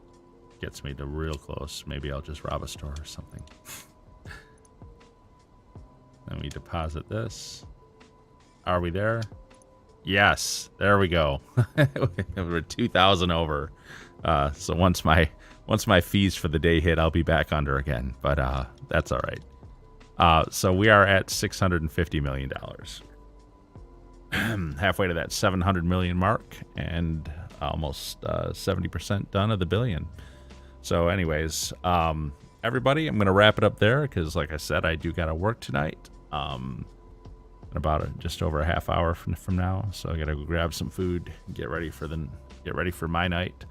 gets me to real close, maybe I'll just rob a store or something. Then we deposit this. Are we there? Yes, there we go. We're 2,000 over. So once my fees for the day hit, I'll be back under again. But that's all right. So we are at $650 million. Halfway to that 700 million mark, and almost 70% done of the billion. So anyways, everybody, I'm going to wrap it up there because, like I said, I do got to work tonight. In about just over a half hour from now, so I gotta go grab some food, get ready for my night.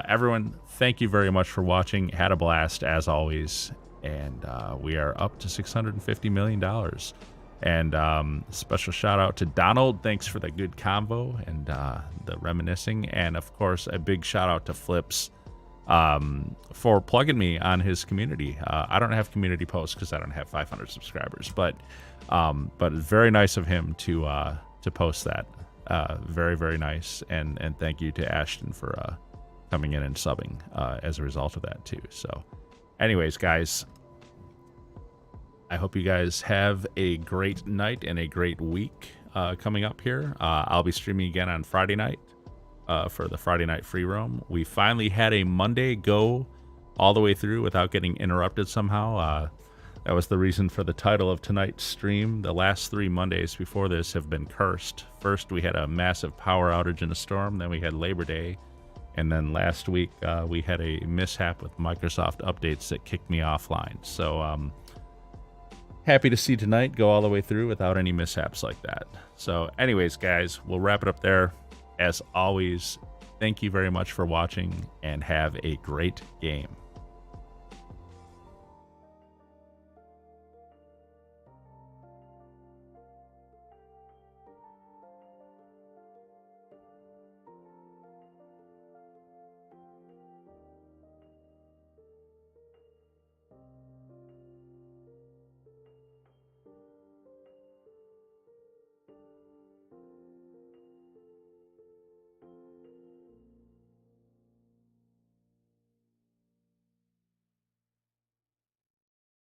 Everyone, thank you very much for watching. Had a blast as always, and we are up to $650 million. And special shout out to Donald. Thanks for the good convo and the reminiscing, and of course a big shout out to Flips for plugging me on his community. I don't have community posts because I don't have 500 subscribers, but very nice of him to post that. Very, very nice, and thank you to Ashton for coming in and subbing as a result of that too. So anyways, guys, I hope you guys have a great night and a great week coming up here. I'll be streaming again on Friday night for the Friday night free roam. We finally had a Monday go all the way through without getting interrupted somehow. That was the reason for the title of tonight's stream. The last 3 Mondays before this have been cursed. First, we had a massive power outage in a storm. Then we had Labor Day. And then last week, we had a mishap with Microsoft updates that kicked me offline. So happy to see tonight go all the way through without any mishaps like that. So anyways, guys, we'll wrap it up there. As always, thank you very much for watching and have a great game.